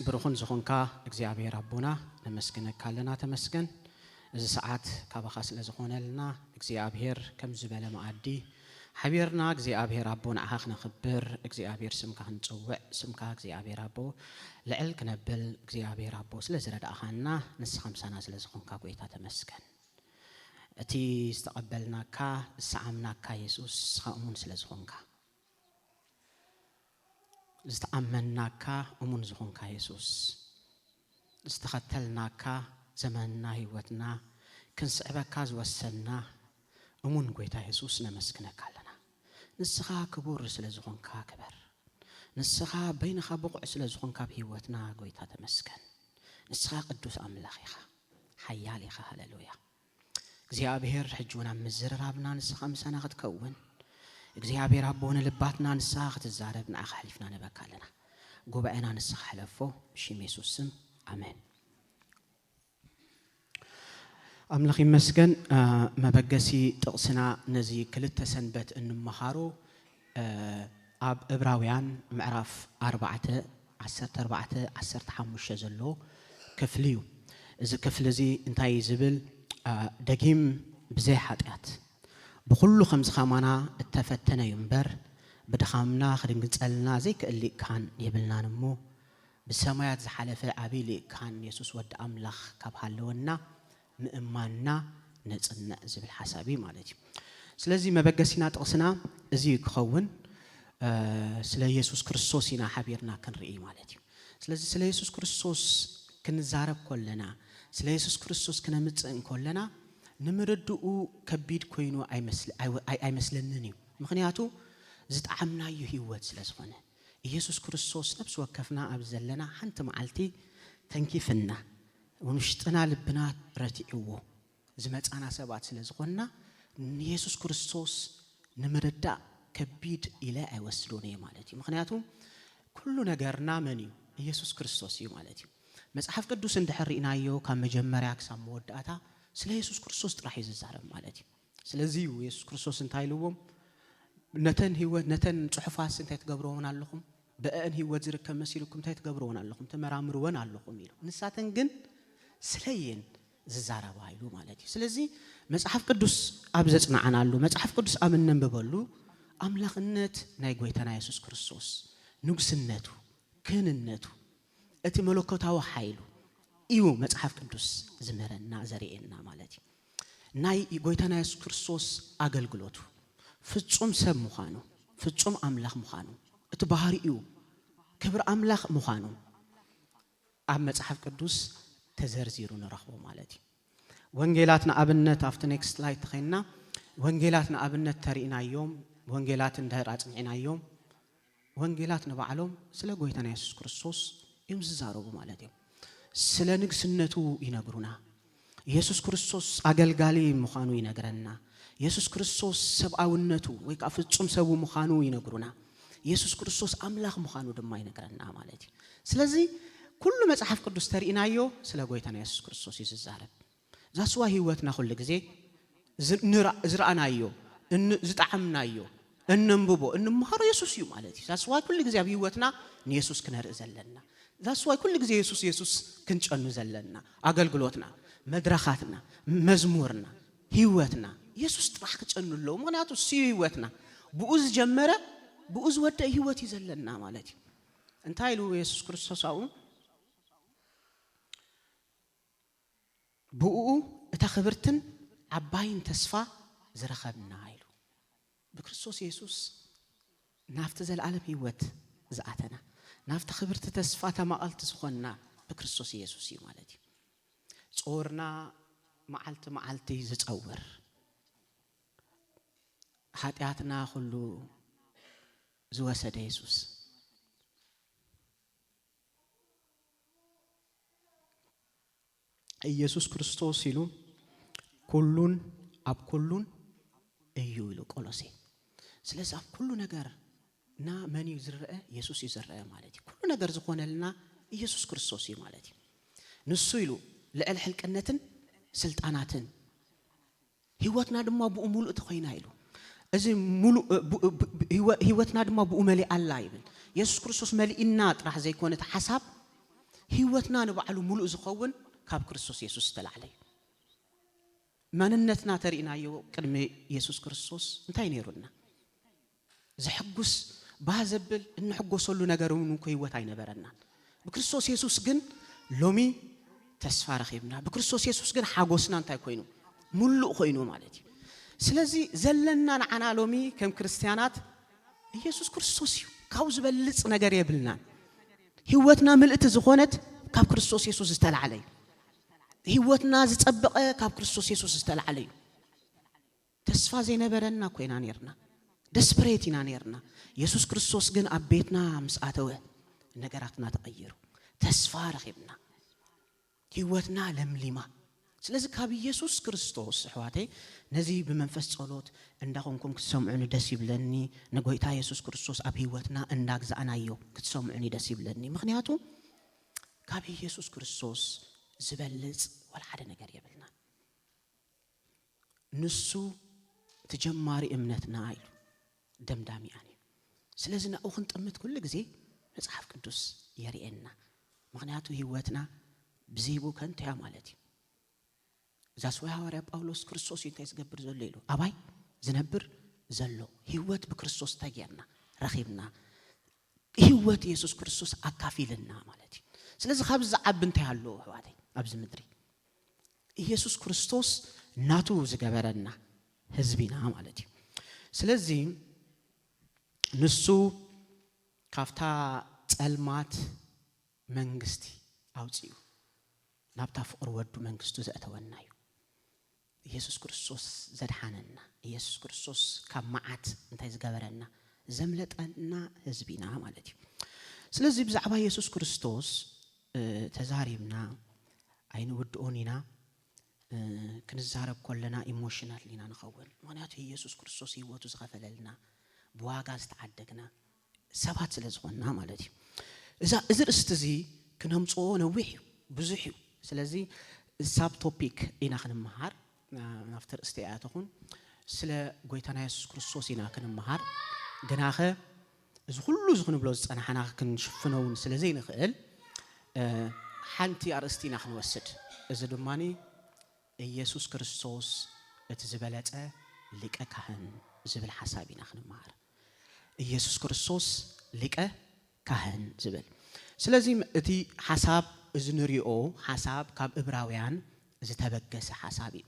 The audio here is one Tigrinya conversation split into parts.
ብሩኹን ዝኾንካ እግዚአብሔር አቦና ነመስግነካ ኣለና ተመስገን እዚ ሰዓት ካባኻ ስለ ዝኾነልና እግዚአብሔር ከም ዝበለ ማዕዲ ሓቢርና እግዚአብሔር አቦና አኻ ነኽብር እግዚአብሔር ስምካ ክንጽውዕ ስምካ እግዚአብሔር አቦ ልዕል ክነብል እግዚአብሔር አቦ ስለ ዝረዳእኻና ንስኻ ምሳና ስለ ዝኾንካ ጎይታ ተመስገን እቲ ዝተቀበልናካ ሰዓምናካ ኢየሱስ ስኻሙን ስለ ዝኾንካ ዝተአመንናካ እሙን ዝኾንካ ኢየሱስ ዝተኸተልናካ ዘመንና ህይወትና ክንስዕበካ ዝወሰና እሙን ጎይታ ኢየሱስ ነመስግነካ ኣለና ንስኻ ክቡር ስለ ዝኾንካ ክበር ንስኻ በይንኻ ብቁዕ ስለ ዝኾንካ በህይወትና ጎይታ ተመስገን ንስኻ ቅዱስ አምላኽ ኢኻ ሓያል ኢኻ ሃሌሉያ እግዚአብሔር ሕጅውና ምዝራብና ንስኻ ምሳና ክትከውን እግዚአብሔር አቦነ ልባትና ንስኻ ክትዛረብ ንኣኻ ሓሊፍና ነበካ ኣለና ጉባኤና ንስኻ ሕለፎ ብሽም ኢየሱስ ስም አሜን አምላኽ ይመስገን መበገሲ ጥቕስና ነዚ ክልተ ሰንበት እንመሃሮ ኣብ ዕብራውያን ምዕራፍ 4:14-15 ዘሎ ክፍሊ እዩ እዚ ክፍሊ እዚ እንታይ ዝብል ደጊም ብዘይ ሓጢያት بكل خمس خمانا اتفتنا ينبر بدخامنا خدنقصلنا زي كاللي كان يبلنا نمو بالسمايات زحلفه عبيلي كان يسوس ود املاخ كبحالونا مئماننا نصنا زبل حسابي مالتي سلازي مبغسينا طقسنا ازي كخون سلا يسوس كريستوسنا حبيرنا كنري مالتي سلازي سلا يسوس كريستوس كنزارب كلنا سلا يسوس كريستوس كنمصن كلنا نمردو كبيد كوينو اي مسلنني مخنياتو زطعمنا يهيوت سلازخونه يسوع كريستوس نفس وكفنا ابزلنا حنت معلتي تنكيفنا ونشطنا لبنا رتيو زمصانا سبات سلازخونا يسوع كريستوس نمردا كبيد الى ايوسلوني مالتي مخنياتو كل نغرنا مني يسوع كريستوس مالتي مصحف قدوس اندحرينايو كمجمريا كسام وداتا سلا يسوع كريستوس راح يزارب مالتي سلازي يسوع كريستوس انتايلوم نتن هيوت نتن صحفاس انت تقبرون عليكم بان هيوت زركم مسيلكم انت تقبرون عليكم تمرامرون عليكم يلو نساتن ግን سلين ززارب هايلو مالتي سلازي مصحف قدوس ابزصنعنالو مصحف قدوس امنن ببلو املاخنت ناي غويتنا يسوع كريستوس نغسنتو كننتو اتي ملوكوتاو حيلو إيو مصحف قدوس زمرنا زريئنا مالتي ناي غويتنا يسوع كريستوس አገልግሎቱ ፍጹም ሰብ መሆኑ ፍጹም አምላክ መሆኑ እትባህሪው ክብር አምላክ መሆኑ ኣብ መጽሐፍ ቅዱስ ተዘርዚሩ ንረኽቦ ማለት ወንጌላትና አብነት አፍተ ኔክስት ላይ ተኸና ወንጌላትና አብነት ተሪናዮም ወንጌላት እንደራጽኝናዮም ወንጌላት ንባዕሎም ስለ ጎይታና ኢየሱስ ክርስቶስ ይምዝዛረቡ ማለት ስለ ንግስነቱ ይነግሩና ኢየሱስ ክርስቶስ አገልጋሊ መሆኑ ይነግረና ኢየሱስ ክርስቶስ ሰብአውነቱ ወይ ፍጹም ሰው መሆኑ ይነግሩና ኢየሱስ ክርስቶስ አምላክ መሆኑ ደማ ይነግረና ማለት ስለዚህ ሁሉ መጽሐፍ ቅዱስ ተሪናዮ ስለ ጎይታና ኢየሱስ ክርስቶስ ይዝዛረብ ዛስዋ ህይወትና ሁሉ ጊዜ ዝራአናዮ ዝጣዕምናዮ እንንብቦ እንመሃሮ ኢየሱስ እዩ ማለት ዛስዋ ሁሉ ጊዜ ኣብ ህይወትና ኢየሱስ ክነርእ ዘለና ዛስዋ ሁሉ ጊዜ ኢየሱስ ክንጨኑ ዘለና አገልግሎትና መድረኻትና መዝሙርና ህይወትና ኢየሱስ ጥራህ ከጨኑሎ ምክንያቱ ሲዩ ህይወትና ብኡዝ ጀመረ ብኡዝ ወደ ህይወት ይዘለና ማለት እንታይሉ ኢየሱስ ክርስቶስ አው ብኡ እተኽብርትን አባይን ተስፋ ዝረኸብና አይሉ በክርስቶስ ኢየሱስ ናፍተ ዘለዓለም ህይወት ዝኣተና ናፍተ ኽብርት ተስፋ ተማqalት ዝኾና በክርስቶስ ኢየሱስ ማለት ጾርና መዓልቲ ዝጸውር ኃጢአትና ሁሉ ዝወሰደ ኢየሱስ ኢየሱስ ክርስቶስ ይሉ ኩሉን አብ ኩሉን እዩ ይሉ ቆሎሴ ስለዚህ አብ ኩሉ ነገር ና ማን ይዝረአ ኢየሱስ ይዝረአ ማለት ኩሉ ነገር ዝኾነልና ኢየሱስ ክርስቶስ እዩ ማለት ንሱ ይሉ ለዕል ሕልቅነትን ስልጣናትን ህይወትና ድማ ብኡሙሉ ተኾይና ይሉ እዚ ሙሉ ህይወትና ድማ ብኡመሊ አላ ይብል ኢየሱስ ክርስቶስ መሊኢና ጥራህ ዘይኮነ ተሐሳብ ህይወትና ንባዕሉ ሙሉእ ዝኸውን ካብ ክርስቶስ ኢየሱስ ተላዕለ ማንነትና ተሪእናዮ ቅድሚ ኢየሱስ ክርስቶስ እንታይ ነይሩና ዝሕጉስ ባዘብል እንሕጎሰሉ ነገሩን እንኳ ህይወት አይነበረና በክርስቶስ ኢየሱስ ግን ሎሚ ተስፋ ረኺብና በክርስቶስ ኢየሱስ ግን ሓጎስና እንታይ ኮይኑ ሙሉእ ኮይኑ ማለት እዩ ስለዚህ ዘለና ንዓና ሎሚ ከም ክርስቲያናት ኢየሱስ ክርስቶስ እዩ ካብ ዝበልጽ ነገር የብልና ህይወትና ምልእቲ ዝኾነት ካብ ክርስቶስ ኢየሱስ ዝተላዕለ ህይወትና ዝጸበቀ ካብ ክርስቶስ ኢየሱስ ዝተላዕለ ተስፋ ዘይነበረና ኮይና ነርና ደስፕሬት ኢና ነርና ኢየሱስ ክርስቶስ ግን ኣብ ቤትና ምስኣተወ ነገራትና ተቀየሩ ተስፋ ረኺብና ህይወትና ለምሊማ ስለዚህ ካብ ኢየሱስ ክርስቶስ ሕዋተይ ነዚ በመንፈስ ጸሎት እንዳኾንኩም ክትሰምዑኒ ደስ ይብለኒ ንጎይታ ኢየሱስ ክርስቶስ ኣብ ህይወትና እንዳግዛእናዮ ክትሰምዑኒ ደስ ይብለኒ ምክንያቱ ካብ ኢየሱስ ክርስቶስ ዝበልጽ ወላ ሓደ ነገር የብልና ንሱ ተጀማሪ እምነትና ኢሉ ደምዳሚ ኣነ ስለዚህ ናኡ ክንጥምት ኩሉ ግዜ መጽሐፍ ቅዱስ የሪኤና ምክንያቱ ህይወትና ብዘይቡ ከንቱ ያ ማለት እዩ ዛስዋ ሐዋርያ ጳውሎስ ክርስቶስ እንታይ ዝገብር ዘሎ ኢሉ አባይ ዝነብር ዘሎ ህይወት በክርስቶስ ታገርና ረኺብና ህይወት ኢየሱስ ክርስቶስ አካፊልና ማለት እዩ ስለዚህ ካብ ዝዓብ እንታይ አሎ ሕዋተይ ኣብዚ ምድሪ ኢየሱስ ክርስቶስ ናቱ ዝገበረና ህዝቢና ማለት እዩ ስለዚህ ንሱ ካፍታ ጸልማት መንግስቲ አውጽዩ ናብታ ፍቅር ወዱ መንግስቱ ዘእተወና እዩ ኢየሱስ ክርስቶስ ዘድሓነና ኢየሱስ ክርስቶስ ካብ መዓት እንታይ ዝገበረና ዘምለጠና ህዝቢና ማለት እዩ ስለዚህ ብዛዕባ ኢየሱስ ክርስቶስ ተዛሪብና አይኑ ውድኦኒና ክንዛረብ ኮለና ኢሞሽናል ሊና ንኸውን ምክንያቱ ኢየሱስ ክርስቶስ ህይወቱ ዝኸፈለልና በዋጋ ዝተዓደግና ሰባት ስለዝኾንና ማለት እዩ እዚ ርእስቲ ክነምጽኦ ነዊሕ ብዙሕ እዩ ስለዚህ ሳብ ቶፒክ ኢና ክንመሃር ናፍተር እስቲያተኹን ስለ ጎይታና ኢየሱስ ክርስቶስ ኢና ክንመሃር ገናኸ እዚ ሁሉ ዝኽንብሎ ዝጸናሐና ክንሽፍነውን ስለዘይ ንኽእል ሓንቲ አርእስቲ ኢና ክንወስድ እዚ ድማኒ ኢየሱስ ክርስቶስ እቲ ዝበለጸ ሊቀ ካህን ዝብል ሓሳብ ኢና ክንመሃር ኢየሱስ ክርስቶስ ሊቀ ካህን ዝብል ስለዚህ እቲ ሓሳብ እዚ ንሪኦ ሓሳብ ካብ ዕብራውያን ዝተበገሰ ሓሳብ እዩ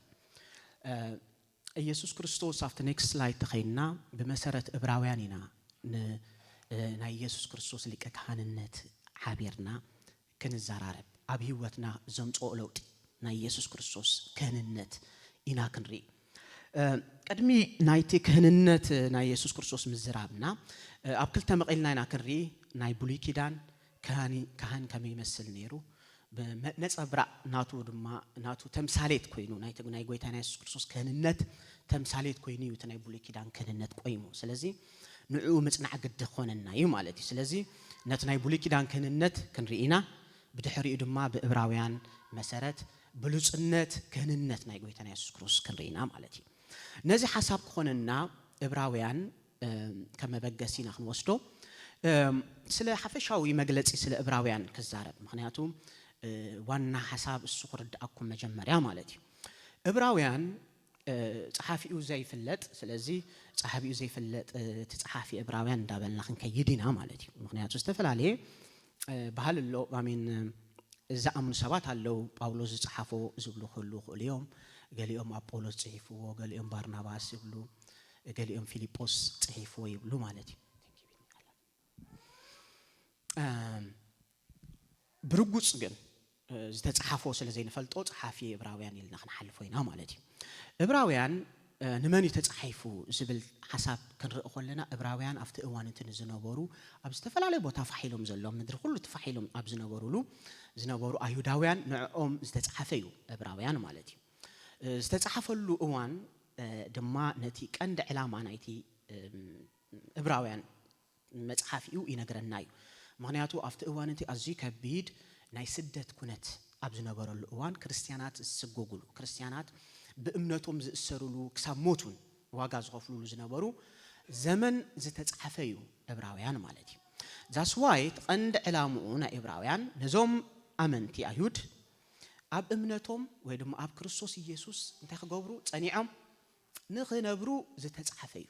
ኢየሱስ ክርስቶስ after next slide ተኸይና በመሰረት ዕብራውያን ኢና ናይ ኢየሱስ ክርስቶስ ሊቀ ካህንነት ሓቢርና ክንዛራረብ ኣብ ህይወትና ዘምጽኦ ለውጢ ናይ ኢየሱስ ክርስቶስ ካህንነት ኢና ክንርኢ ቀድሚ ናይቲ ካህንነት ናይ ኢየሱስ ክርስቶስ ምዝራብና ኣብ ክልተ መቂልና ኢና ክንርኢ ናይ ብሉይ ኪዳን ካህን ከመይ ይመስል ነይሩ በነጸብራ ናቱ ድማ ናቱ ተምሳሌት ኮይኑ ናይ ጎይታና ኢየሱስ ክርስቶስ ካህንነት ተምሳሌት ኮይኑ እዩ ናይ ብሉይ ኪዳን ካህንነት ቆይሙ ስለዚህ ንዑ መጽናዕ ግድ ኾነና እዩ ማለት እዩ ስለዚህ ነቲ ናይ ብሉይ ኪዳን ካህንነት ክንርኢና ብድሕሪኡ ድማ በዕብራውያን መሰረት ብሉጽነት ካህንነት ናይ ጎይታና ኢየሱስ ክርስቶስ ክንርኢና ማለት እዩ ነዚ ሓሳብ ክኾነና ዕብራውያን ከመበገሲና ክንወስዶ ስለ ሓፈሻዊ መግለጺ ስለ ዕብራውያን ክዛረብ ምክንያቱ ዋና ሓሳብ እሱ ክርዳእኩም መጀመርያ ማለት እዩ ዕብራውያን ጸሓፊኡ ዘይፍለጥ ስለዚህ ጸሓፊኡ ዘይፍለጥ ተጸሓፊ ዕብራውያን እንዳበልና ክንከይድና ማለት እዩ ምክንያቱ ዝተፈላልየ ባህልሎ አሜን ዝኣምኑ ሰባት ኣለው ጳውሎስ ዝጸሓፎ ዝብሉ ሁሉ ኹልዮም ገሊኦም አጶሎስ ጽሒፍዎ ገሊኦም ባርናባስ ይብሉ ገሊኦም ፊልጶስ ጽሒፍዎ ይብሉ ማለት እዩ ብርጉጽ ግን ዝተጻሓፎ ስለዘይ ንፈልጦ ጸሓፊ ዕብራውያን ኢልና ክንሓልፎ ኢና ማለት እዩ ዕብራውያን ንመን ተጻሒፉ ዝብል ሓሳብ ክንርኢ ኮለና ዕብራውያን ኣብቲ እዋን እንትን ዝነበሩ ኣብ ዝተፈላልየ ቦታ ፋሒሎም ዘሎም ምድሪ ሁሉ ተፋሒሎም ኣብ ዝነበሩ አይሁዳውያን ንዕኦም ዝተጻሓፈ እዩ ዕብራውያን ማለት እዩ ዝተጻሓፈሉ እዋን ድማ ነቲ ቀንዲ ዕላማ ናይቲ ዕብራውያን መጽሓፊኡ ይነግረና እዩ ምክንያቱ ኣብቲ እዋን እንት ኣዝዩ ከቢድ ናይ ስደት ኩነት ኣብ ዝነበረሉ እዋን ክርስቲያናት ዝስጎጉሉ ክርስቲያናት በእምነቶም ዝእሰሩሉ ክሳብ ሞቱን ዋጋ ዝኸፍሉሉ ዝነበሩ ዘመን ዝተጻሓፈ እዩ ዕብራውያን ማለት እዩ ዛስ ዋይ ቀንዲ ዕላምኡ ናይ ዕብራውያን ነዞም ኣመንቲ ኣይሁድ ኣብ እምነቶም ወይ ድማ ኣብ ክርስቶስ ኢየሱስ እንታይ ክገብሩ ጸኒዖም ንኽነብሩ ዝተጻሕፈ እዩ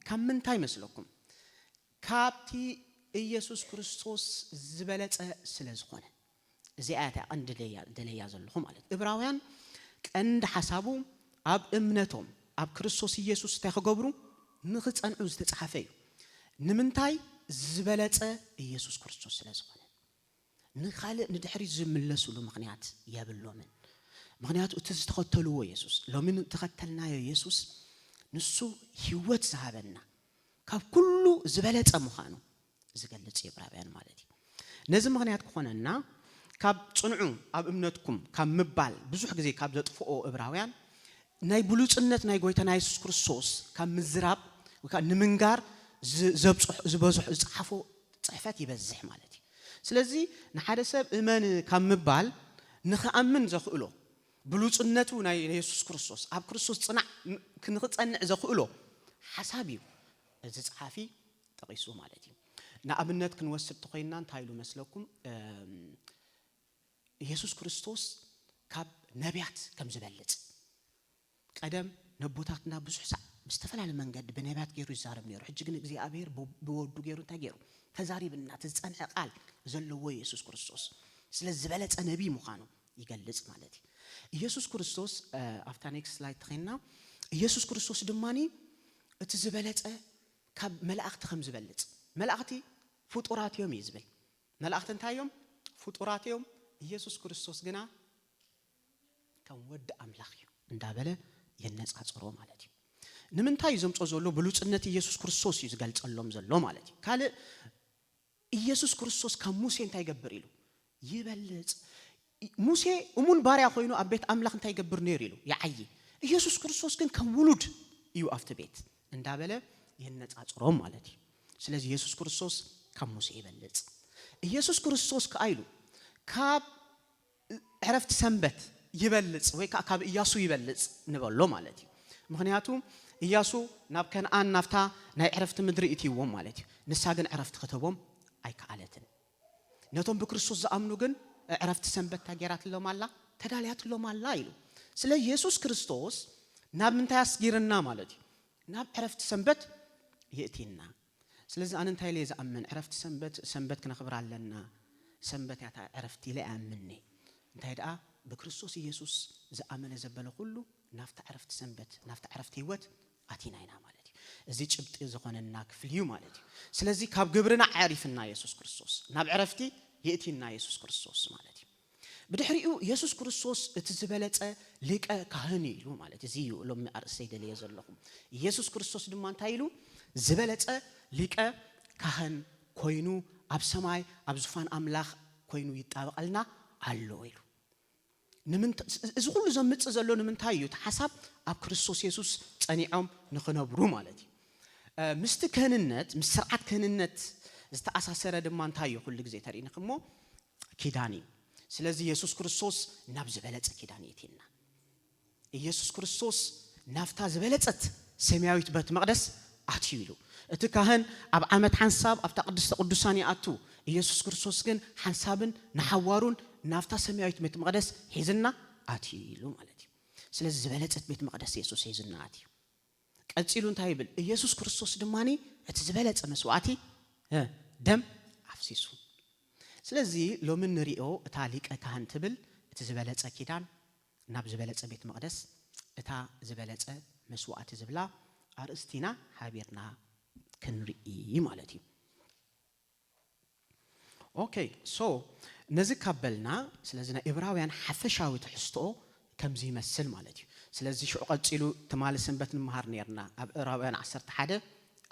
ካብ ምንታይ መስለኩም ካብቲ ኢየሱስ ክርስቶስ ዝበለጸ ስለ ዝኾነ እዚኣታ ቀንዲ ደለያ ዘለኹ ማለት ዕብራውያን ቀንዲ ሓሳቡ ኣብ እምነቶም ኣብ ክርስቶስ ኢየሱስ እንታይ ክገብሩ ንኽጸንዑ ዝተጻሕፈ እዩ ንምንታይ ዝበለጸ ኢየሱስ ክርስቶስ ስለ ዝኾነ ንኻልእ ንድሕሪ ዝምለሱሉ ምኽንያት የብሎምን ምኽንያቱ እቲ ዝተኸተልዎ ኢየሱስ ሎሚ ተኸተልናዮ ኢየሱስ ንሱ ህይወት ዝሃበና ካብ ኩሉ ዝበለጸ ምዃኑ ዝገልጽ ዕብራውያን ማለት እዩ ነዚ ምኽንያት ክኾነና ካብ ጽንዑ ኣብ እምነትኩም ካብ ምባል ብዙሕ ግዜ ካብ ዘጥፍኦ ዕብራውያን ናይ ብሉጽነት ናይ ጎይታና ኢየሱስ ክርስቶስ ካብ ምዝራብ ወይ ከዓ ንምንጋር ዝበዝሕ ዝጻሕፎ ጽሕፈት ይበዝሕ ማለት እዩ ስለዚ ንሓደ ሰብ እመን ካብ ምባል ንኽኣምን ዘኽእሎ ብሉጽነቱ ናይ ኢየሱስ ክርስቶስ ኣብ ክርስቶስ ጽናዕ ክንኽጸንዕ ዘኽእሎ ሓሳብ እዩ እዚ ጸሓፊ ጠቂሱ ማለት እዩ ንኣብነት ክንወስድ ተኾይና እንታይ ኢሉ መስለኩም ኢየሱስ ክርስቶስ ካብ ነቢያት ከም ዝበልጽ ቀደም ነቦታትና ብዙሕ ሰዓት ብዝተፈላለየ መንገዲ ብነቢያት ገይሩ ይዛረብ ነይሩ ሕጂ ግን እግዚአብሔር ብወዱ ገይሩ እንታይ ገይሩ ተዛሪብና ትጸንዐ ቃል ዘለዎ ኢየሱስ ክርስቶስ ስለ ዝበለጸ ነቢ ምዃኑ ይገልጽ ማለት እዩ ኢየሱስ ክርስቶስ ኣፍታ ኔክስት ስላይድ ተኸይና ኢየሱስ ክርስቶስ ድማኒ እቲ ዝበለጸ ካብ መላእኽቲ ከም ዝበልጽ መላእኽቲ ፍጡራት እዮም እዩ ዝብል መላእኽቲ እንታይ እዮም ፍጡራት እዮም ኢየሱስ ክርስቶስ ግና ከም ወዲ ኣምላኽ እዩ እንዳበለ የነጻጽሮ ማለት እዩ ንምንታይ ዘምጾ ዘሎ ብሉጽነት ኢየሱስ ክርስቶስ እዩ ዝገልጸሎም ዘሎ ማለት እዩ ካልእ ኢየሱስ ክርስቶስ ካብ ሙሴ እንታይ ይገብር ኢሉ ይበልጽ ሙሴ እሙን ባርያ ኮይኑ ኣብ ቤት ኣምላኽ እንታይ ይገብር ነይሩ ኢሉ ይዓይ ኢየሱስ ክርስቶስ ግን ከም ውሉድ እዩ ኣብቲ ቤት እንዳበለ የነጻጽሮም ማለት እዩ ስለዚህ ኢየሱስ ክርስቶስ ካብ ሙሴ ይበልጽ ኢየሱስ ክርስቶስ ከአይሉ ካብ ዕረፍት ሰንበት ይበልጽ ወይ ካብ ኢያሱ ይበልጽ ንበሎ ማለት እዩ ምክንያቱ ኢያሱ ናብ ከነአን ናፍታ ናይ ዕረፍት ምድሪ እትይዎም ማለት እዩ ንሳ ግን ዕረፍት ከተቦም ኣይከኣለትን ነቶም ብክርስቶስ ዝኣምኑ ግን ዕረፍት ሰንበት ታገራትሎም ኣላ ተዳልያትሎም ኣላ ኢሉ ስለ ኢየሱስ ክርስቶስ ናብ ምንታይ ኣስጊርና ማለት እዩ ናብ ዕረፍት ሰንበት ይእቲና ስለዚህ ኣነ እንታይ ለይ ዝኣምን ዕረፍት ሰንበት ክነኽብር ኣለና ሰንበት ያታ ዕረፍት ኢለ ኣምንኒ እንታይ ደኣ ብክርስቶስ ኢየሱስ ዝኣመነ ዘበለ ሁሉ ናፍታ ዕረፍት ሰንበት ናፍታ ዕረፍት ህይወት ኣቲና ኢና ማለት እዩ እዚ ጭብጢ ዝኾነና ክፍል እዩ ማለት እዩ ስለዚህ ካብ ግብርና ዓሪፍና ኢየሱስ ክርስቶስ ናብ ዕረፍቲ ይእቲና ኢየሱስ ክርስቶስ ማለት እዩ ብድሕሪኡ ኢየሱስ ክርስቶስ እቲ ዝበለጸ ሊቀ ካህን ኢሉ ማለት እዚ እዩ ሎሚ ኣርእሰይ ደልየ ዘለኹም ኢየሱስ ክርስቶስ ድማ እንታይ ኢሉ ዝበለጸ ሊቀ ካህን ኮይኑ ኣብ ሰማይ ኣብ ዙፋን ኣምላኽ ኮይኑ ይጣበቀልና ኣሎ ኢሉ እዚ ኩሉ ዘምጽእ ዘሎ ንምንታይ እዩ ተሓሳብ ኣብ ክርስቶስ ኢየሱስ ጸኒዖም ንኽነብሩ ማለት እዩ ምስቲ ክህንነት ምስ ስርዓት ክህንነት ዝተኣሳሰረ ድማ እንታይ እዩ ኩሉ ግዜ ተሪእንክሞ ኪዳን እዩ ስለዚህ ኢየሱስ ክርስቶስ ናብ ዝበለጸ ኪዳን ይእቲና ኢየሱስ ክርስቶስ ናፍታ ዝበለጸት ሰማያዊት ቤተ መቅደስ ኣትዩ ኢሉ እቲ ካህን ኣብ ዓመት ሓንሳብ ኣብታ ቅድስተ ቅዱሳን ይኣቱ ኢየሱስ ክርስቶስ ግን ሓንሳብን ንሓዋሩን ናፍታ ሰማያዊት ቤተ መቅደስ ሒዝና ኣትዩ ኢሉ ማለት እዩ ስለዚህ ዝበለጸት ቤተ መቅደስ ኢየሱስ ሒዝና ኣትዩ ቀፂሉ እንታይ ይብል ኢየሱስ ክርስቶስ ድማኒ እቲ ዝበለጸ መስዋዕቲ ደም ኣፍሲሱ ስለዚህ ሎሚ ንሪኦ እታ ሊቀ ካህን ትብል እቲ ዝበለጸ ኪዳን ናብ ዝበለጸ ቤተ መቅደስ እታ ዝበለጸ መስዋዕቲ ዝብላ ኣርእስቲና ሓቢርና ክንርኢ ማለት እዩ ኦኬ ሶ ነዚ ካበልና ስለዚህ ናይ ዕብራውያን ሓፈሻዊ ትሕዝቶኦ ከምዚ ይመስል ማለት እዩ ስለዚህ ሽዑ ቀፂሉ ተማለ ሰንበት ንምሃር ነርና ኣብ ዕብራውያን 11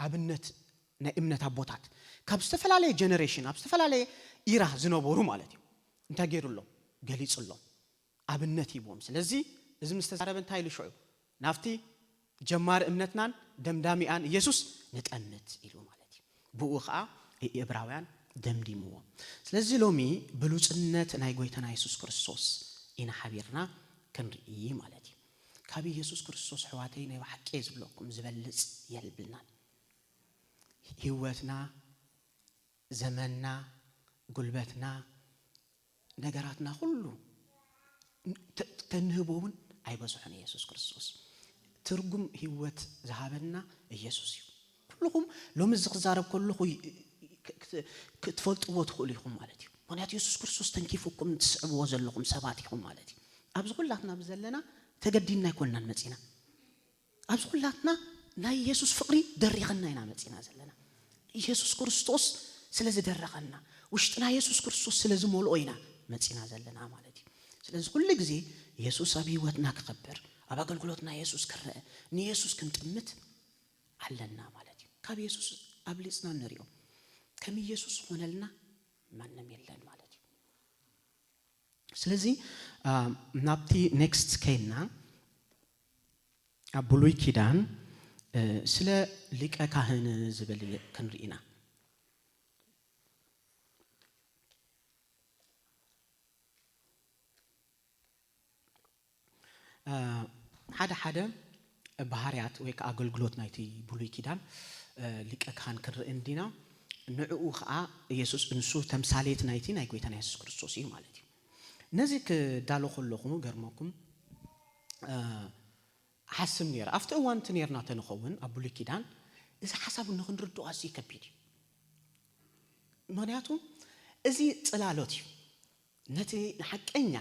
ኣብነት ናይ እምነት ኣቦታት ካብ ዝተፈላለዩ ጀነሬሽን ኣብ ዝተፈላለዩ ኢራ ዝነበሩ ማለት እዩ እንታይ ገይሩሎም ገሊጽሎም ኣብነት ይቦም ስለዚህ እዚ ምስተዛረበ እንታይ ኢሉ ሽዑ ናፍቲ ጀማር እምነትናን ደምዳሚኣን ኢየሱስ ንጠምት ኢሉ ማለት እዩ ብኡ ከዓ ዕብራውያን ደምዲምዎ ስለዚህ ሎሚ ብሉጽነት ናይ ጎይታና ኢየሱስ ክርስቶስ ኢና ሓቢርና ክንርኢ ማለት እዩ ካብ ኢየሱስ ክርስቶስ ሕዋተይ ናይ ሓቂ ዝብለኩም ዝበልጽ የልብልና ህይወትና ዘመንና ጉልበትና ነገራትና ሁሉ ተንህቦውን አይበዙሕን ኢየሱስ ክርስቶስ ትርጉም ህይወት ዝሃበና ኢየሱስ እዩ ኩልኩም ሎም ዝኽዛረብ ኩልኹ ክትፈልጥዎ ትኽእሉ ኢኹም ማለት እዩ ምክንያቱ ኢየሱስ ክርስቶስ ተንኪፉኩም ትስዕብዎ ዘለኹም ሰባት ኢኹም ማለት እዩ ኣብዚ ኩላትና ብዘለና ተገዲድና ይኮንናን መፂና ኣብዚ ኩላትና ናይ ኢየሱስ ፍቅሪ ደሪኽና ኢና መፂና ዘለና ኢየሱስ ክርስቶስ ስለዚ ደረኸና ውሽጥና ኢየሱስ ክርስቶስ ስለዚ ሞልኦ ኢና መፂና ዘለና ማለት እዩ ስለዚ ኩሉ ግዜ ኢየሱስ ኣብ ህይወትና ክኸብር ኣብ አገልግሎትና ኢየሱስ ክርአ ንኢየሱስ ክንጥምት ኣለና ማለት እዩ ካብ ኢየሱስ ኣብሊጽና ንሪኦ ከም ኢየሱስ ሆነልና ማንም የለን ማለት እዩ ስለዚ ናብቲ ኔክስት ከይና ኣብ ብሉይ ኪዳን ስለ ሊቀ ካህን ዝብል ክንርኢና ሓደ ባህርያት ወይ ከአገልግሎት ናይቲ ብሉይ ኪዳን ሊቀ ካህን ክንርኢ እንዲና ንዕኡ ከዓ ኢየሱስ እንሱ ተምሳሌት ናይቲ ናይ ጎይታና ኢየሱስ ክርስቶስ እዩ ማለት እዩ ነዚ ክዳሎ ከለኹም ገርመኩም ሓስብ ነይረ ኣብቲ እዋን ነርና ተንኸውን ኣብ ብሉይ ኪዳን እዚ ሓሳብ ንኽንርድኦ ኣዝዩ ከቢድ እዩ ምክንያቱ እዚ ጽላሎት እዩ ነቲ ሓቀኛ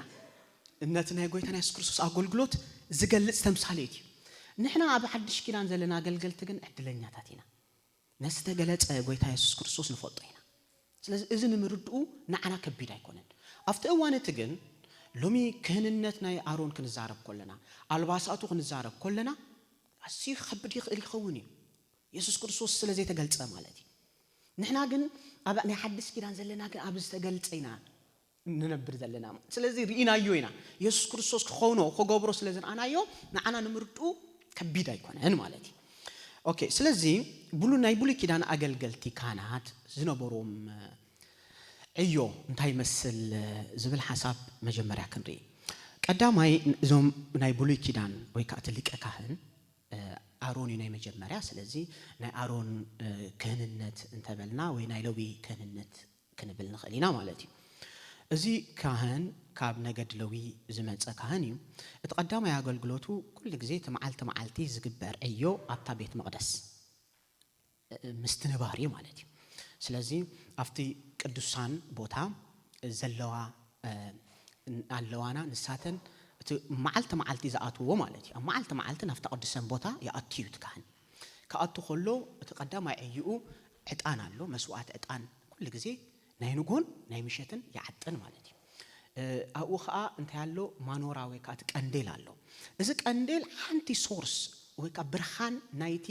ነቲ ናይ ጎይታና ኢየሱስ ክርስቶስ አገልግሎት ዝገልጽ ተምሳሌት እዩ ንሕና ኣብ ሓድሽ ኪዳን ዘለና አገልገልቲ ግን ዕድለኛታት ኢና ነስተገለጸ ጎይታ ኢየሱስ ክርስቶስ ንፈልጦ ኢና ስለዚ እዚ ንምርድኡ ንዓና ከቢድ ኣይኮነን ኣብቲ እዋን እቲ ግን ሎሚ ክህንነት ናይ አሮን ክንዛረብ ኮለና አልባሳቱ ክንዛረብ ኮለና ኣዝዩ ከቢድ ይኸውን እዩ ኢየሱስ ክርስቶስ ስለዚ ተገልጸ ማለት እዩ ንሕና ግን ኣብ ናይ ሓድሽ ኪዳን ዘለና ግን ኣብ ዝተገልጸ ኢና ንነብር ዘለና ስለዚ ርኢናዮ ኢና ኢየሱስ ክርስቶስ ክኾኖ ክገብሮ ስለዚ ኣናዮ ንዓና ንምርድኡ ከቢድ ኣይኮነን ማለት እዩ ኦኬ ስለዚ ናይ ብሉይ ኪዳን አገልገልቲ ካህናት ዝነበሮም ዕዮ እንታይ መስል ዝብል ሓሳብ መጀመርያ ክንርኢ ቀዳማይ እዞም ናይ ብሉይ ኪዳን ወይ ከዓ ሊቀ ካህን አሮን ናይ መጀመርያ ስለዚ ናይ አሮን ክህንነት እንተበልና ወይ ናይ ሌዊ ክህንነት ክንብል ንኽእል ኢና ማለት እዩ እዚ ካህን ካብ ነገድ ሌዊ ዝመፀ ካህን እዩ እቲ ቀዳማይ አገልግሎቱ ኩሉ ግዜ መዓልቲ ዝግበር ዕዮ ኣብታ ቤት መቅደስ ምስትንባሪ ማለት እዩ ስለዚ ኣብቲ ቅዱሳን ቦታ ዘለዋ ኣለዋና ንሳተን እቲ መዓልቲ ዝኣትዎ ማለት እዩ መዓልቲ ናፍታ ቅዱሳን ቦታ ይኣትዩ ካህን ከኣቱ ከሎ እቲ ቀዳማይ ዕይኡ ዕጣን ኣሎ መስዋዕት ዕጣን ኩሉ ግዜ ናይ ንጎን ናይ ምሸትን ያዕጥን ማለት እዩ ኣብኡ ከዓ እንታይ ኣሎ ማኖራ ወይ ከዓ ቀንዴል ኣሎ እዚ ቀንዴል ሓንቲ ሶርስ ወይ ከዓ ብርሃን ናይቲ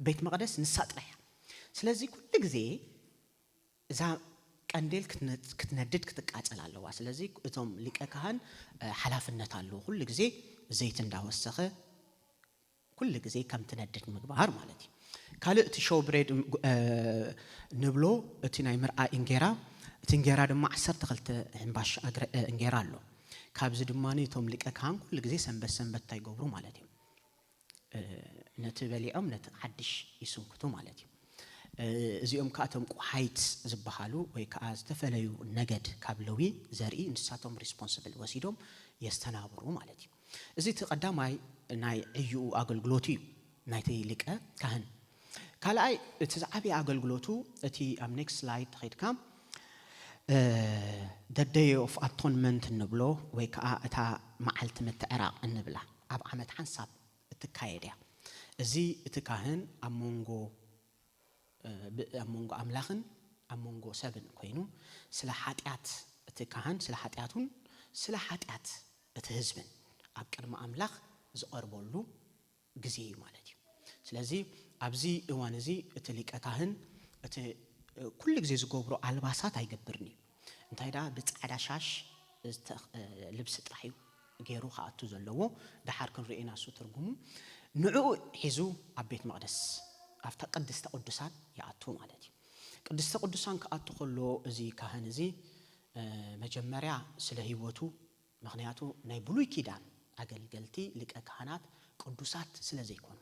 ቤት መቅደስ ንሳጥረያ ስለዚ ኩሉ ግዜ እዛ ቀንዴል ክትነድድ ክትቃጸል ኣለዋ ስለዚ እቶም ሊቀ ካህን ሓላፍነት ኣሎ ኩሉ ግዜ ዘይት እንዳወሰኸ ኩሉ ግዜ ከም ትነድድ ምግባር ማለት እዩ ካልእ እቲ ሾው ብሬድ ንብሎ እቲ ናይ ምርአ እንጌራ እቲ እንጌራ ድማ 12 ሕንባሽ እንጌራ ኣሎ ካብዚ ድማ እቶም ሊቀ ካህን ኩሉ ግዜ ሰንበት እንታይ ገብሩ ማለት እዩ ነቲ በሊዖም ነቲ ሓድሽ ይስንክቱ ማለት እዩ እዚኦም ካቶም ቁሓይት ዝበሃሉ ወይ ከዓ ዝተፈለዩ ነገድ ካብ ሌዊ ዘርኢ ንሳቶም ሪስፖንሲብል ወሲዶም የስተናብሩ ማለት እዩ እዚ ተቀዳማይ ናይ ዕዩ አገልግሎት እዩ ናይቲ ሊቀ ካህን ካልኣይ እቲ ዓብይ አገልግሎቱ እቲ ኣብ ኔክስት ስላይድ ኸይድካ the day of atonement ንብሎ ወይ ከዓ እታ መዓልቲ ምትዕራቕ እንብላ ኣብ ዓመት ሓንሳብ እትካየድ እያ እዚ እቲ ካህን ኣብ መንጎ ኣምላኽን ኣብ መንጎ ሰብን ኮይኑ ስለ ሓጢያት እቲ ካህን ስለ ሓጢያቱን ስለ ሓጢያት እቲ ህዝብን ኣብ ቅድሚ ኣምላኽ ዝቐርበሉ ግዜ ማለት እዩ ስለዚ ኣብዚ እዋን እዚ እቲ ሊቀ ካህን እቲ ኩሉ ግዜ ዝገብሮ ኣልባሳት ኣይገብርኒ እንታይ ዳ ብጻዕዳ ሻሽ ልብስ ጥራሕ ገይሩ ካኣቱ ዘለዎ ድሓር ክንርኢና እሱ ትርጉሙ ንዕኡ ሒዙ ኣብ ቤት መቅደስ ኣብታ ቅድስተ ቅዱሳን ይኣቱ ማለት እዩ ቅድስተ ቅዱሳን ከኣቱ ከሎ እዚ ካህን እዚ መጀመርያ ስለ ህይወቱ ምክንያቱ ናይ ብሉይ ኪዳን አገልገልቲ ሊቀ ካህናት ቅዱሳት ስለ ዘይኮኑ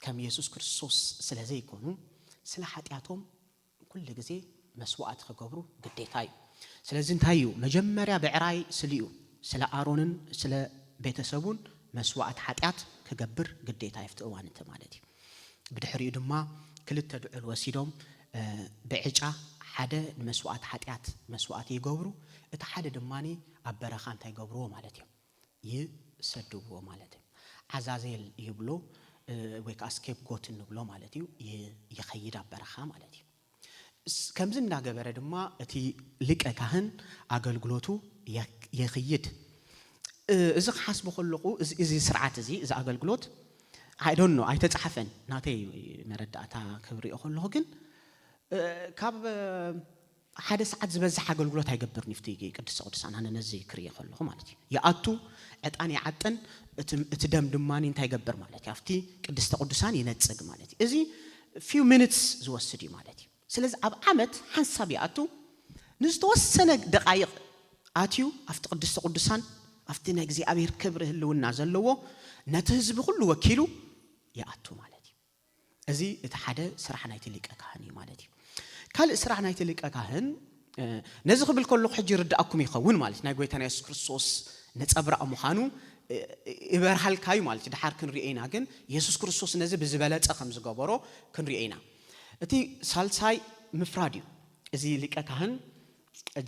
ከም ኢየሱስ ክርስቶስ ስለ ዘይኮኑ ስለ ሓጢያቶም ኩሉ ግዜ መስዋዕት ክገብሩ ግዴታ እዩ ስለዚህ እንታዩ መጀመሪያ በዕራይ ስልዩ ስለ አሮንን ስለ ቤተሰቡን መስዋዕት ኃጢአት ከገብር ግዴታ ይፍትዋን እንተ ማለት እዩ ብድሕሪኡ ድማ ክልተ ድዑል ወሲዶም ብዕጫ ሓደ መስዋዕት ኃጢአት መስዋዕት ይገብሩ እቲ ሓደ ድማኒ ኣብ በረኻ እንታይ ይገብርዎ ማለት እዩ ይሰድብዎ ማለት እዩ ዓዛዜል ይብሎ ወይ ካስኬፕ ጎት እንብሎ ማለት እዩ ይኸይድ ኣብ በረኻ ማለት እዩ ከምዝ እንዳገበረ ድማ እቲ ሊቀ ካህን አገልግሎቱ ይኸይድ እዚ ሓስቦ ከለቁ እዚ ስርዓት እዚ እዚ አገልግሎት I don't know አይተጻሐፈን ናተይ መረዳእታ ክብሪኦ ከለሁ ግን ካብ ሓደ ሰዓት ዝበዝሕ አገልግሎት አይገብር ንፍቲ ቅዱስ ቅዱሳን አነ ነዚ ክሪየ ከለሁ ማለት እዩ ያአቱ ዕጣን ይዓጠን እቲ ደም ድማኒ እንታይ ይገብር ማለት እዩ አፍቲ ቅዱስ ቅዱሳን ይነጽግ ማለት እዩ እዚ few minutes ዝወስድ ማለት እዩ ስለዚህ ኣብ ዓመት ሐሳብ ያአቱ ንዝተወሰነ ደቃይቅ አትዩ አፍቲ ቅዱስ ቅዱሳን አፍቲ ናይ እግዚአብሔር ክብር ህልውና ዘለዎ ነቲ ህዝብ ሁሉ ወኪሉ ያአቱ ማለት እዩ እዚ እቲ ሓደ ስራሕ ናይቲ ሊቀ ካህን ማለት እዩ ካልእ ስራሕ ናይቲ ሊቀ ካህን ነዚ ክብል ከለኹ ሕጂ ርዳእኩም ይኸውን ማለት ናይ ጎይታና ኢየሱስ ክርስቶስ ነጸብራቕ ምዃኑ ይበርሃልካዩ ማለት ድሓር ክንሪኤና ግን ኢየሱስ ክርስቶስ ነዚ ብዝበለጸ ከም ዝገበሮ ክንሪኤና እቲ ሳልሳይ ምፍራድ እዩ እዚ ሊቀ ካህን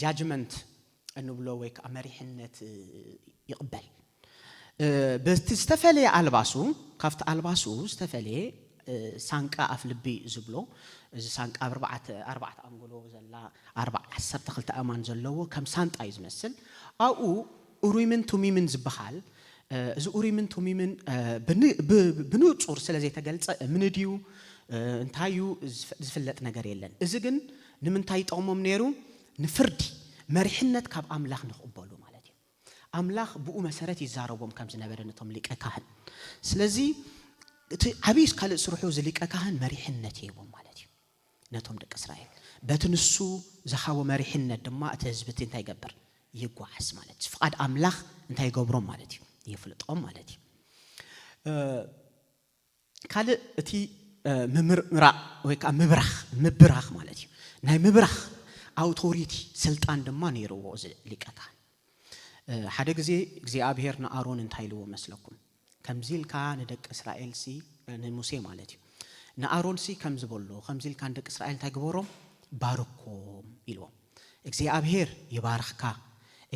ጃጅመንት እንብሎ ወይ ከመሪሕነት ይቅበል በስተፈለየ አልባሱ ካፍተ አልባሱ ዝተፈለየ ሳንቃ አፍ ልቢ ዝብሎ እዚ ሳንቃ አርባዕተ አንጎሎ ዘላ 42 አማን ዘለዎ ከም ሳንጣ ይዝመስል አኡ ኡሪምን ቱሚምን ዝበሃል እዚ ኡሪምን ቱሚምን ብንጹር ስለዚህ ተገልጸ ምንዲዩ እንታዩ ዝፍለጥ ነገር የለን እዚ ግን ንምንታይ ጠቅሞም ነይሩ ንፍርዲ መሪሕነት ካብ አምላኽ ንኽበሉ ማለት እዩ አምላኽ ብኡ መሰረት ይዛረቦም ከም ዝነበረ ነቶም ሊቀ ካህን ስለዚህ እቲ ዓቢይ ካልእ ስርሑ ዝሊቀ ካህን መሪሕነት ይቦም ማለት እዩ ነቶም ደቂ እስራኤል በትንሱ ዝሓወ መሪሕነት ድማ እቲ ህዝቢ እንታይ ይገብር ይጓዓስ ማለት እዩ ፍቃድ አምላኽ እንታይ ይገብሮም ማለት እዩ ይፍልጦም ማለት እዩ ካልእ እቲ ምምራ ወይ ከዓ ምብራኽ ማለት እዩ ናይ ምብራኽ አውቶሪቲ ስልጣን ድማ ነይርዎ ሊቀ ካህን ሓደ ግዜ እግዚአብሔር ንአሮን እንታይ ኢልዎ መስለኩም ከምዚልካ ንደቂ እስራኤል ሲ ንሙሴ ማለት እዩ ንአሮን ሲ ከምዝበሎ ከምዚልካ ንደቂ እስራኤል እንታይ ግበሮም ባርኮም ኢልዎ እግዚአብሔር ይባርኽካ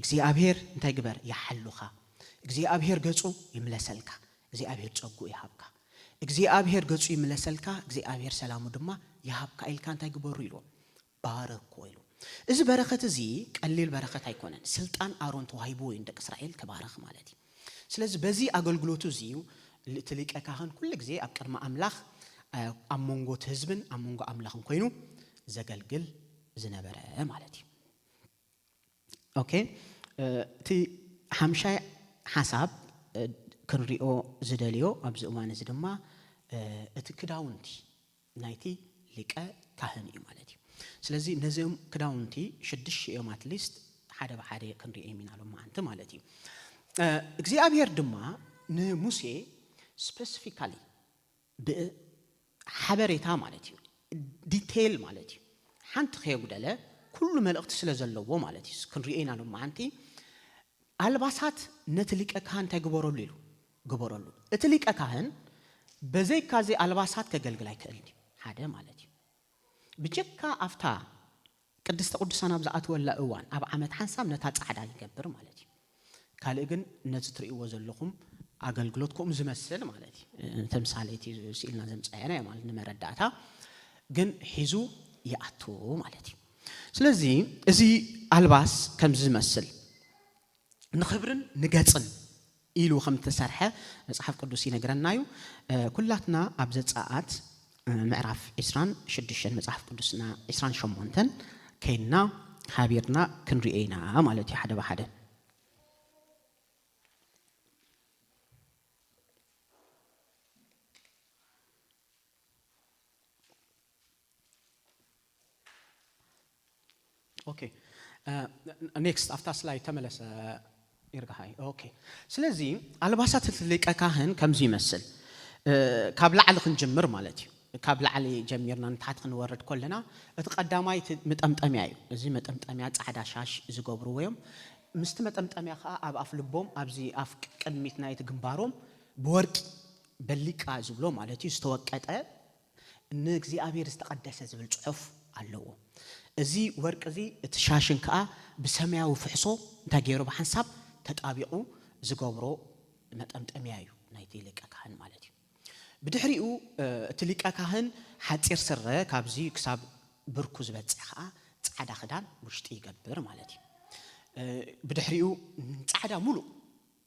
እግዚአብሔር እንታይ ግበር ይሐሉኻ እግዚአብሔር ገጹ ይምለሰልካ እግዚአብሔር ጸጉ ይሃብካ እግዚአብሔር ገጹ ይምለሰልካ እግዚአብሔር ሰላሙ ድማ ይሃብካ ኢልካ እንታይ ግበሩ ኢልዎ ባርኮ ኢልዎ እዚ በረኸት እዚ ቀሊል በረኸት አይኮነን ስልጣን አሮን ተዋሂቦ እንደቅ እስራኤል ከባረኽ ማለት እዩ ስለዚህ በዚ አገልግሎቱ እዚዩ ሊቀ ካህን ኩሉ ግዜ ኣብ ቅድመ አምላኽ ኣብ መንጎት ህዝብን ኣብ መንጎ አምላኽን ኮይኑ ዘገልግል ዝነበረ ማለት እዩ ኦኬ እቲ ሓምሻይ ሓሳብ ክንሪኦ ዝደልዮ ኣብዚ እዋን እዚ ድማ እቲ ክዳውንቲ ናይቲ ሊቀ ካህን እዩ ማለት እዩ ስለዚህ ነዚኦም ክዳውንቲ 6 እዮም አትሊስት ሓደ በሓደ ክንሪኦ የሚናሎም አንተ ማለት እዩ እግዚአብሔር ድማ ንሙሴ ስፔሲፊካሊ በሐበሬታ ማለት እዩ ዲቴይል ማለት እዩ ሓንቲ ከየጉደለ ኩሉ መልእኽቲ ስለ ዘለዎ ማለት እዩ ክንሪኤና ነው ማንቲ አልባሳት ነቲ ሊቀ ካህን ተግበረሉ ኢሉ ግበረሉ እቲ ሊቀ ካህን በዘይ ካዚ አልባሳት ከገልግል አይክእል ሓደ ማለት እዩ ብጀካ አፍታ ቅድስተ ቅዱሳን ኣብ ዝኣትወላ እዋን ኣብ ዓመት ሓንሳብ ነታ ጻዕዳ ይገብር ማለት እዩ ካልእ ግን ነዚ ትሪእዎ ዘለኹም አገልግሎትኩም ዝመስል ማለት እዩ ተምሳሌቲ ሲልና ዘምጻያና ማለት ንመረዳእታ ግን ሒዙ ይኣቱ ማለት እዩ ስለዚህ እዚ አልባስ ከም ዝመስል ንኽብርን ንገጽን ኢሉ ከም ተሰርሐ መጽሐፍ ቅዱስ ይነግረናዩ ኩላትና ኣብ ዘጻአት ምዕራፍ 26 መጽሐፍ ቅዱስና 28 ከይና ሓቢርና ክንሪኤና ማለት እዩ ሓደ በሓደ ኦኬ ኔክስት አፍታ ስላይድ ተመለሰ ይርጋሃይ ኦኬ ስለዚህ አልባሳት ሊቀ ካህን ከምዚ ይመስል ካብ ላዕሊ ክንጀምር ማለት እዩ ካብ ላዕሊ ጀሚርና ንታሕት ክንወርድ ኮለና እቲ ቀዳማይ መጠምጠሚያ እዩ እዚ መጠምጠሚያ ጻዕዳ ሻሽ ዝገብርዎ እዮም ምስቲ መጠምጠሚያ ከዓ ኣብ ኣፍ ልቦም ኣብዚ ኣፍ ቅድሚት ናይቲ ግንባሮም ብወርቂ በሊቃ ዝብሎ ማለት እዩ ዝተወቀጠ ንእግዚአብሔር ዝተቀደሰ ዝብል ጽሑፍ ኣለዎ እዚ ወርቂ እዚ እቲ ሻሽን ከዓ ብሰማያዊ ፍሕሶ እንታይ ገይሩ ብሓንሳብ ተጣቢቁ ዝገብሮ መጠምጠሚያ እዩ ናይቲ ሊቀ ካህን ማለት እዩ بدحريو تليكا كاهن حاتير سر كابزي كساب بركو زبصح خا صعدا خدان وشتي يغبر مالتي بدحريو صعدا مولو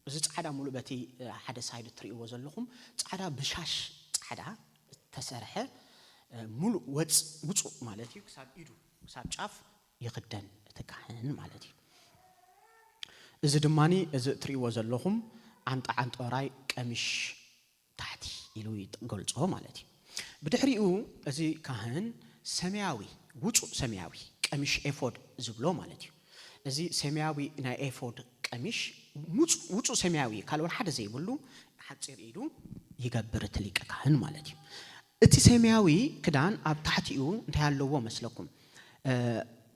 زي صعدا مولو بتي حدا سايد تريو زلخم صعدا بشاش صعدا تسرحه مولو وصو مالتي كساب ايدو كساب صاف يخدن تكاهن مالتي اذا دماني اذا تريو زلخم عنط وراي قمش تحتي إلو يتقولوا مالتي بدحريو أزي كاهن سماوي وجو سماوي كمش إفود زبلو مالتي أزي سماوي نا إفود كمش وجو سماوي قالوا حدا زي بقولوا حتصير إيدو يجبر تليك كاهن مالتي أتي سماوي كدان أب تحتيو انتهالوا مسلكم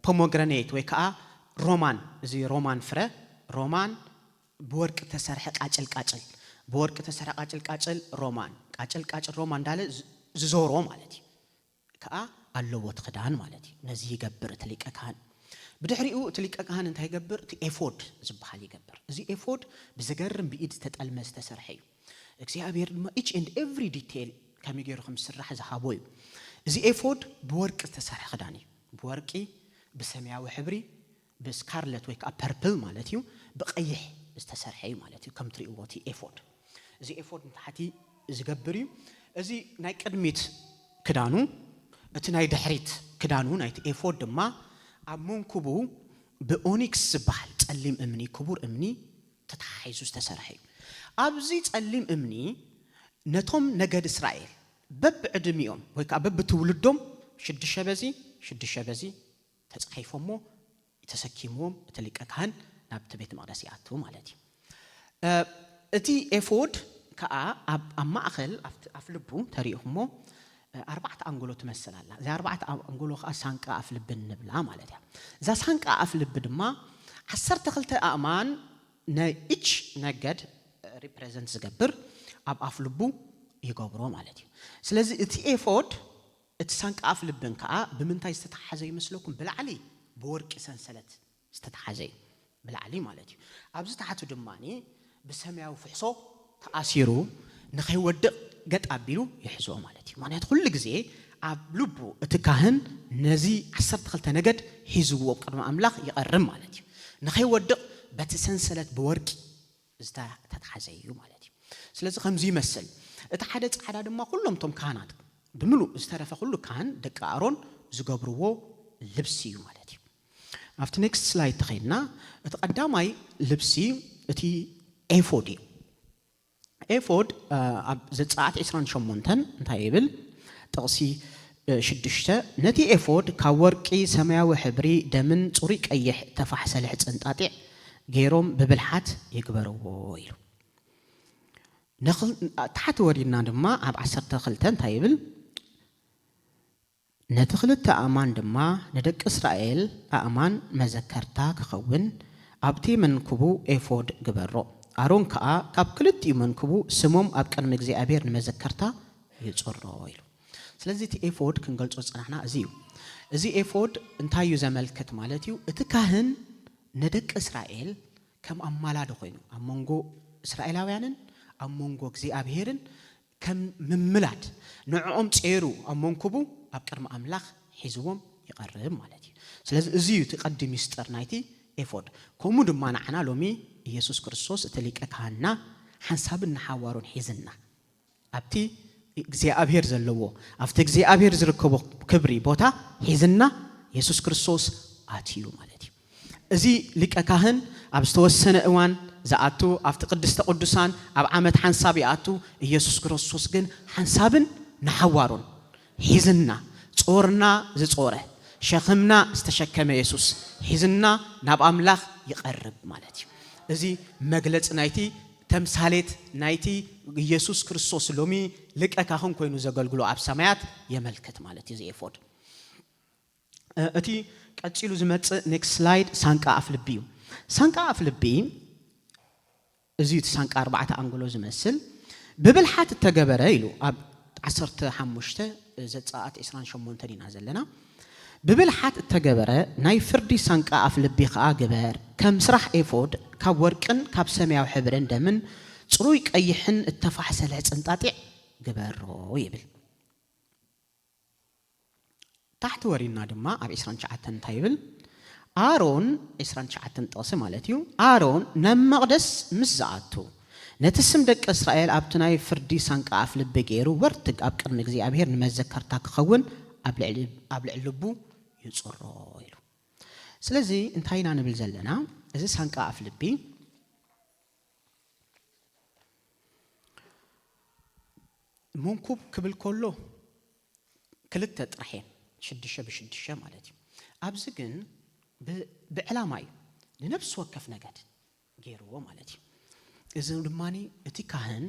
pomegranate ويكا رومان زي رومان فرا رومان بورك تسرحق قاچل بورك تسرق قاچل رومان قاچل رومان دال ززورو مالتي كا አለወት خدان مالتي نزي يغبر تليق كان بدحريو تليق كان انت يغبر تي ايفود زبحال يغبر زي ايفود بزغرم بيد تتلمس تسرحي እግዚአብሔር each and every detail ከሚገርኩም ስራህ ዘሃቦይ زي ايفود بورك تسرح خداني بورقي بسمياوي حبري بسكارلت ويك ابربل مالتي بقيح استسرحي مالتي كم تريوتي ايفود زي ايفود نتحتي زغبري ازي ناي قدميت كدانو اتي ناي دحريت كدانو نايت ايفود دما امونكبو باونيكس بحال صليم امني كبور امني تتحيزو استسرحي ابزي صليم امني نتوم نجد اسرائيل بب ادميوم ويكا بب تولدوم شد شبزي تصحيفمو يتسكيموم تليق كان نابت بيت مقدس ياتو مالتي اتي ايفود كا اما اخل افلبو تاريخمو اربعه انغولو تمثلالا زي اربعه انغولو سانقا افلب نبلا مالتي ذا سانقا افلب دما 12 امان نا ايتش نجد ريبريزنت زغبر اب افلبو يغبرو مالتي سلازي اتي ايفود اتسانقا افلبن كا بمنታይ استتحزي مسلكم بالعلي بورق سنسلت استتحزي بالعلي مالتي ابز تحت دماني بسمياو فحصو تأثيرو نخيودق قد أبيلو يحزو مالتي معناها كل جزء أبلبو اتكاهن نزي عصرت خلت نجد حزو وقدم أملاخ يقرم مالتي نخيودق بتسنسلت بورك زتا تتحزيو مالتي سلازي خمزي مسل اتحدث حدا ما كلهم توم كانت بملو استرف كله كان دق أرون زقبرو لبسيو مالتي after next slide تخيلنا اتقدامي لبسي اتي ايفودي ايفود زصات 28 እንታይ ይብል ጥቅሲ 6 ነቲ ኤፎድ ካወርቂ ሰማያዊ ሕብሪ ደምን ጽሪ ቀይሕ ተፋሕሰለ ጽንጣጢዕ ገይሮም በብልሓት ይግበርዎ ኢሉ ነኽል ታሕት ወሪና ድማ ኣብ 12 እንታይ ይብል ነቲ ክልተ ኣማን ድማ ንደቂ እስራኤል ኣማን መዘከርታ ክኸውን ኣብቲ መንክቡ ኤፎድ ግበሮ አሮን ከአ ካብ ክልት ይመንክቡ ስሞም ኣብ ቀድመ እግዚአብሔር ንመዘከርታ ይጽሮ ይሉ ስለዚህ ቲ ኤፎድ ክንገልጾ ጽናሕና እዚ ኤፎድ እንታዩ ዘመልከት ማለት እዩ እቲ ካህን ነደቅ እስራኤል ከም አማላዶ ኮይኑ አሞንጎ እስራኤላውያንን አሞንጎ እግዚአብሔርን ከም ምምላድ ንዕኦም ጼሩ አሞንክቡ ኣብ ቀድመ አምላኽ ሒዝዎም ይቀርብ ማለት እዩ ስለዚህ እዚ ተቀድም ይስጠር ናይቲ ኤፎድ ኮሙ ድማ ናዕና ሎሚ ኢየሱስ ክርስቶስ ተሊቀ ካህንና ሐሳብና ሐዋሮን ሒዝና ኣብቲ እግዚአብሔር ዘለዎ ኣብቲ እግዚአብሔር ዝርከቦ ክብሪ ቦታ ሒዝና ኢየሱስ ክርስቶስ አትዩ ማለት እዩ እዚ ሊቀ ካህን ኣብ ዝተወሰነ እዋን ዘአቱ ኣብቲ ቅድስተ ቅዱሳን ኣብ ዓመት ሐሳብ ይአቱ ኢየሱስ ክርስቶስ ግን ሐሳብን ንሐዋሮን ሒዝና ጾርና ዝጾረ ሸኽምና ዝተሸከመ ኢየሱስ ሒዝና ናብ አምላኽ ይቀርብ ማለት እዩ እዚ መግለጽ ናይቲ ተምሳሌት ናይቲ ኢየሱስ ክርስቶስ ሎሚ ልቀ ካህን ኮይኑ ዘገልግሎ ኣብ ሰማያት የመልክት ማለት እዩ ኤፎድ እቲ ቀፂሉ ዝመጽእ ኔክስት ስላይድ ሳንቃ ኣፍ ልቢ እዩ ሳንቃ ኣፍ ልቢ እዚ ሳንቃ 4 አንጎሎ ዝመስል ብብልሓት ተገበረ ኢሉ ኣብ 15 ዘጻአት 28 ዲና ዘለና ብብልሓት ተገበረ ናይ ፍርዲ ሳንቃ ኣፍ ልቢ ኸኣ ገበር ከም ስራሕ ኤፎድ ካብ ወርቅን ካብ ሰማያዊ ሕብርን ደምን ጽሩይ ቀይሕን እተፋሕሰለ ጽንጣጢዕ ገበሮ ይብል ታሕቲ ወሪና ድማ ኣብ 29 እንታይ ይብል አሮን 29 ጥቅስ ማለት እዩ አሮን ናብ መቅደስ ምስ ዝኣቱ ነቲ ስም ደቂ እስራኤል ኣብቲ ናይ ፍርዲ ሳንቃ ኣፍ ልቢ ገይሩ ወርትግ ኣብ ቅድሚ እግዚአብሔር ንመዘከርታ ክኸውን ኣብ ልዕሊ ልቡ ይጽሮ ኢሉ ስለዚ እንታይና ንብል ዘለና እዚ ሳንቃ ኣፍ ልቢ መንኩብ ክብል ኮሎ ክልተ ጥርሐ 6 ማለት እዩ ኣብዚ ግን بعلامة لنفس وقف نجد غيره مالتي إذا دماني اتكاهن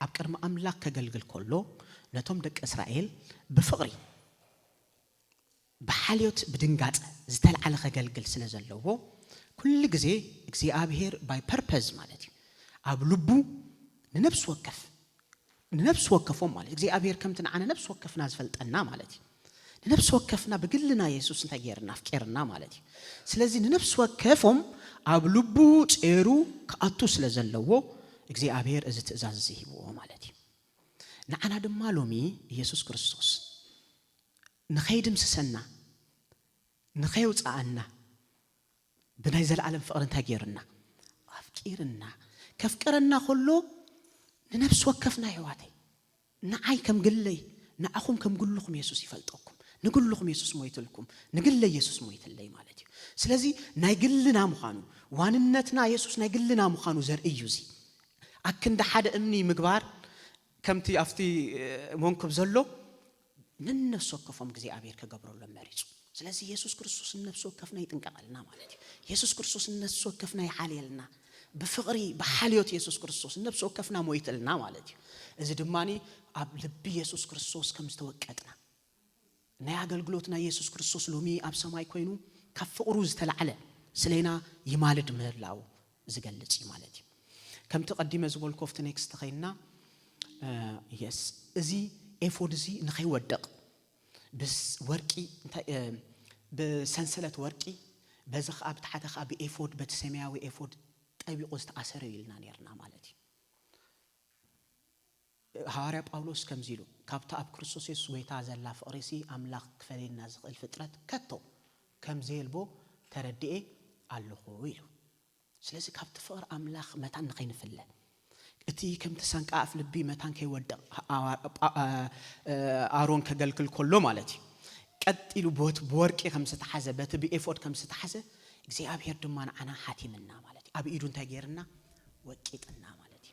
أبكر ما أملاك كجلجل كله نتوم دك إسرائيل بفقري بحاليوت بدنجات زتل على خجلجل سنزلوه كل جزء أبهر by purpose مالتي أبلبو لنفس وقفهم مالتي زي أبهر كم تنعنا نفس وقف ناس فلت أنا مالتي نفس وقفنا بقلنا يسوس نتغيرنا فكرنا مالتي سلازي نفس وقفهم ابلبو تيرو كاتو سلازلو እግዚአብሔር እዚ ትእዛዝ ዝሂቦ مالتي ንዓና ድማ ሎሚ ኢየሱስ ክርስቶስ ንኸይድም ስሰና ንኸይውፃአና ብናይ ዘለዓለም ፍቅር እንታይ ገይርና አፍቂርና ከፍቅርና ሁሉ ንነፍስ ወከፍና ህይወተይ ንዓይ ከም ግለይ ንዓኹም ከም ግልኹም ኢየሱስ ይፈልጠኩም ንግልኹም ኢየሱስ ሞይትልኩም ንግለ ኢየሱስ ሞይትለይ ማለት እዩ ስለዚህ ናይ ግልና ምዃኑ ዋንነትና ኢየሱስ ናይ ግልና ምዃኑ ዘርእዩ እዚ ኣክንደ ሓደ እምኒ ምግባር ከምቲ ኣፍቲ መንኩብ ዘሎ ንነፍስ ወከፎም እግዚአብሔር ከገብረሉ መሪጹ ስለዚህ ኢየሱስ ክርስቶስ ነፍስ ወከፍና ይጥንቀቀልና ማለት እዩ ኢየሱስ ክርስቶስ ነፍስ ወከፍና ይሓልየልና بفقري بحاليوت يسوع كريستوس نفس وكفنا مويتلنا مالتي إذا دماني أب لبي يسوع كريستوس كم استوقعتنا نيا قلقلوتنا يسوع كريستوس لومي أب سماي كوينو كف أروز تلعله سلينا يمالد مهلاو زقلتي مالتي كم تقدم زبول كوفت نيكست تخيلنا يس إزي إفودزي نخي ودق بس ورقي بسنسلة ورقي بزخ أب تحتخ أبي إفود بتسمياوي إفود أبي قصت أسرع لنا نيرنا مالتي هارب أولوس كم زيلو كابتا أب كريستوس ويتا زلا فقريسي أملاك كفلين نازق الفترة كتو كم زيلبو تردئ الله ويلو سلسي كابتا فقر أملاك متان نقين فله اتي كم تسانك أقف لبي متان كي ود آرون كقلقل كله مالتي قد إلو بوركي خمسة حزة بتبي إفود خمسة حزة እግዚአብሔር ደማን አና ሐቲምና ማለት አብ ኢዱን ተገርና ወቂጥና ማለት